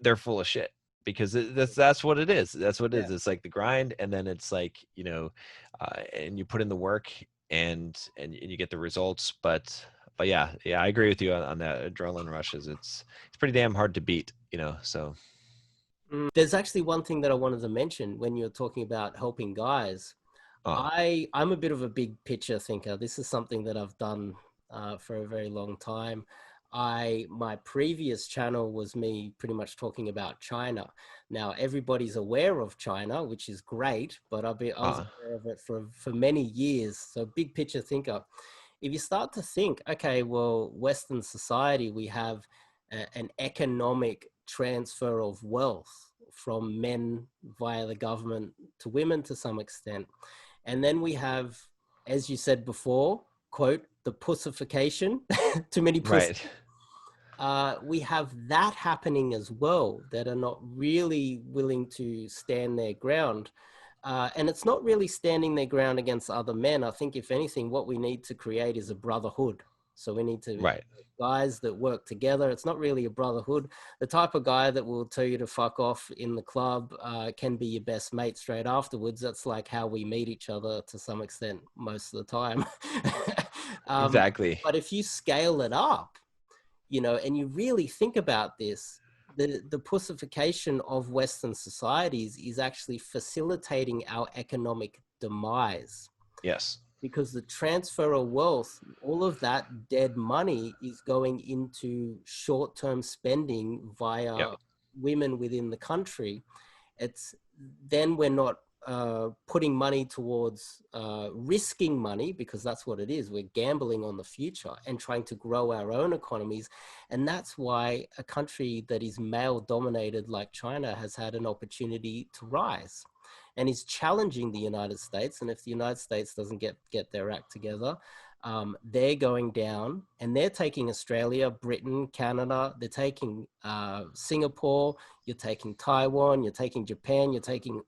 they're full of shit, because that's what it is. That's what it yeah. is. It's like the grind, and then it's like, and you put in the work, and you get the results. But yeah, I agree with you on that. Adrenaline rushes. It's pretty damn hard to beat. So There's actually one thing that I wanted to mention when you're talking about helping guys. uh I'm a bit of a big picture thinker. This is something that I've done for a very long time. My previous channel was me pretty much talking about China. Now everybody's aware of China, which is great, but I was uh aware of it for many years. So big picture thinker. If you start to think, okay, well, Western society, we have an economic transfer of wealth from men via the government to women to some extent. And then we have, as you said before, quote, the pussification, too many pussies. right. We have that happening as well, that are not really willing to stand their ground. And it's not really standing their ground against other men. I think, if anything, what we need to create is a brotherhood. So we need to Right. guys that work together. It's not really a brotherhood. The type of guy that will tell you to fuck off in the club can be your best mate straight afterwards. That's like how we meet each other to some extent most of the time. um, Exactly. but if you scale it up, and you really think about this, the pussification of Western societies is actually facilitating our economic demise, Yes. because the transfer of wealth, all of that dead money is going into short-term spending Yep. via women within the country. It's then we're not putting money towards risking money, because that's what it is. We're gambling on the future and trying to grow our own economies. And that's why a country that is male dominated like China has had an opportunity to rise and is challenging the United States. And if the United States doesn't get their act together, they're going down, and they're taking Australia, Britain, Canada, they're taking Singapore, you're taking Taiwan, you're taking Japan, you're taking,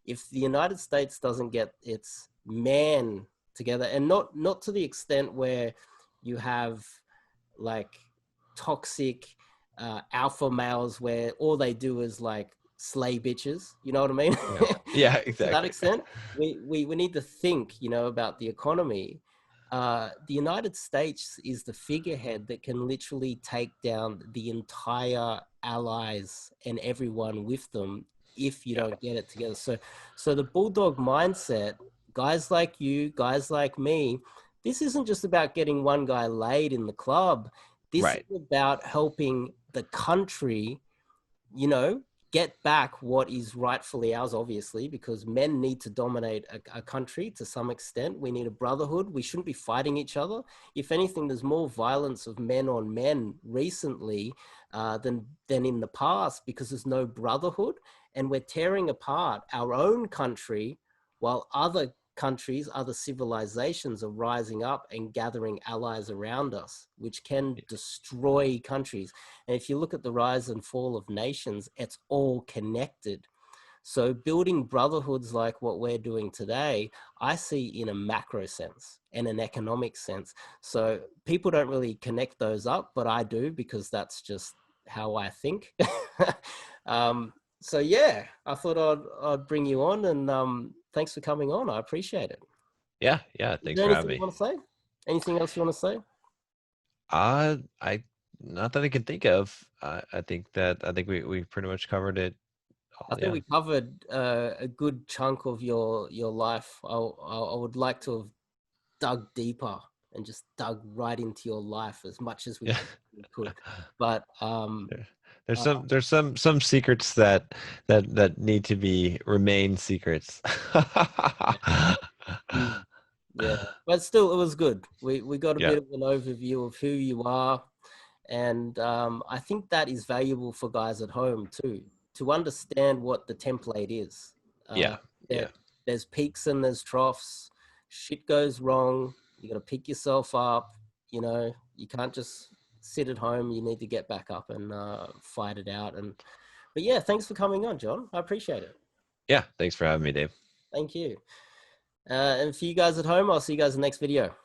if the United States doesn't get its man together, and not to the extent where you have like toxic alpha males where all they do is like slay bitches, you know what I mean? Yeah. Yeah. To that Exactly. extent, we need to think, about the economy. The United States is the figurehead that can literally take down the entire allies and everyone with them if you Yeah. don't get it together. So the Bulldog mindset, guys like you, guys like me, this isn't just about getting one guy laid in the club. This Right. is about helping the country, you know, get back what is rightfully ours, obviously, because men need to dominate a country to some extent. We need a brotherhood. We shouldn't be fighting each other. If anything, there's more violence of men on men recently than in the past, because there's no brotherhood, and we're tearing apart our own country while other countries, other civilizations are rising up and gathering allies around us, which can destroy countries. And if you look at the rise and fall of nations, it's all connected. So building brotherhoods like what we're doing today, I see in a macro sense and an economic sense. So people don't really connect those up, but I do, because that's just how I think. So yeah, I thought I'd bring you on, and thanks for coming on. I appreciate it. Yeah. Yeah. Is Thanks there for having anything you me. want to say? Anything else you want to say? I not that I can think of. I think we pretty much covered it all. I think Yeah. we covered a good chunk of your life. I would like to have dug deeper and just dug right into your life as much as we Yeah. possibly could. But There- There's uh, some secrets that need to be remain secrets. mm, yeah, but still, it was good. We got a Yeah. bit of an overview of who you are, and I think that is valuable for guys at home too, to understand what the template is. Uh, Yeah. Yeah. that there's peaks and there's troughs. Shit goes wrong. You got to pick yourself up. You know, you can't just sit at home. You need to get back up and fight it out. And but yeah, thanks for coming on, John. I appreciate it. Yeah. Thanks for having me, Dave. Thank you. And for you guys at home, I'll see you guys in the next video.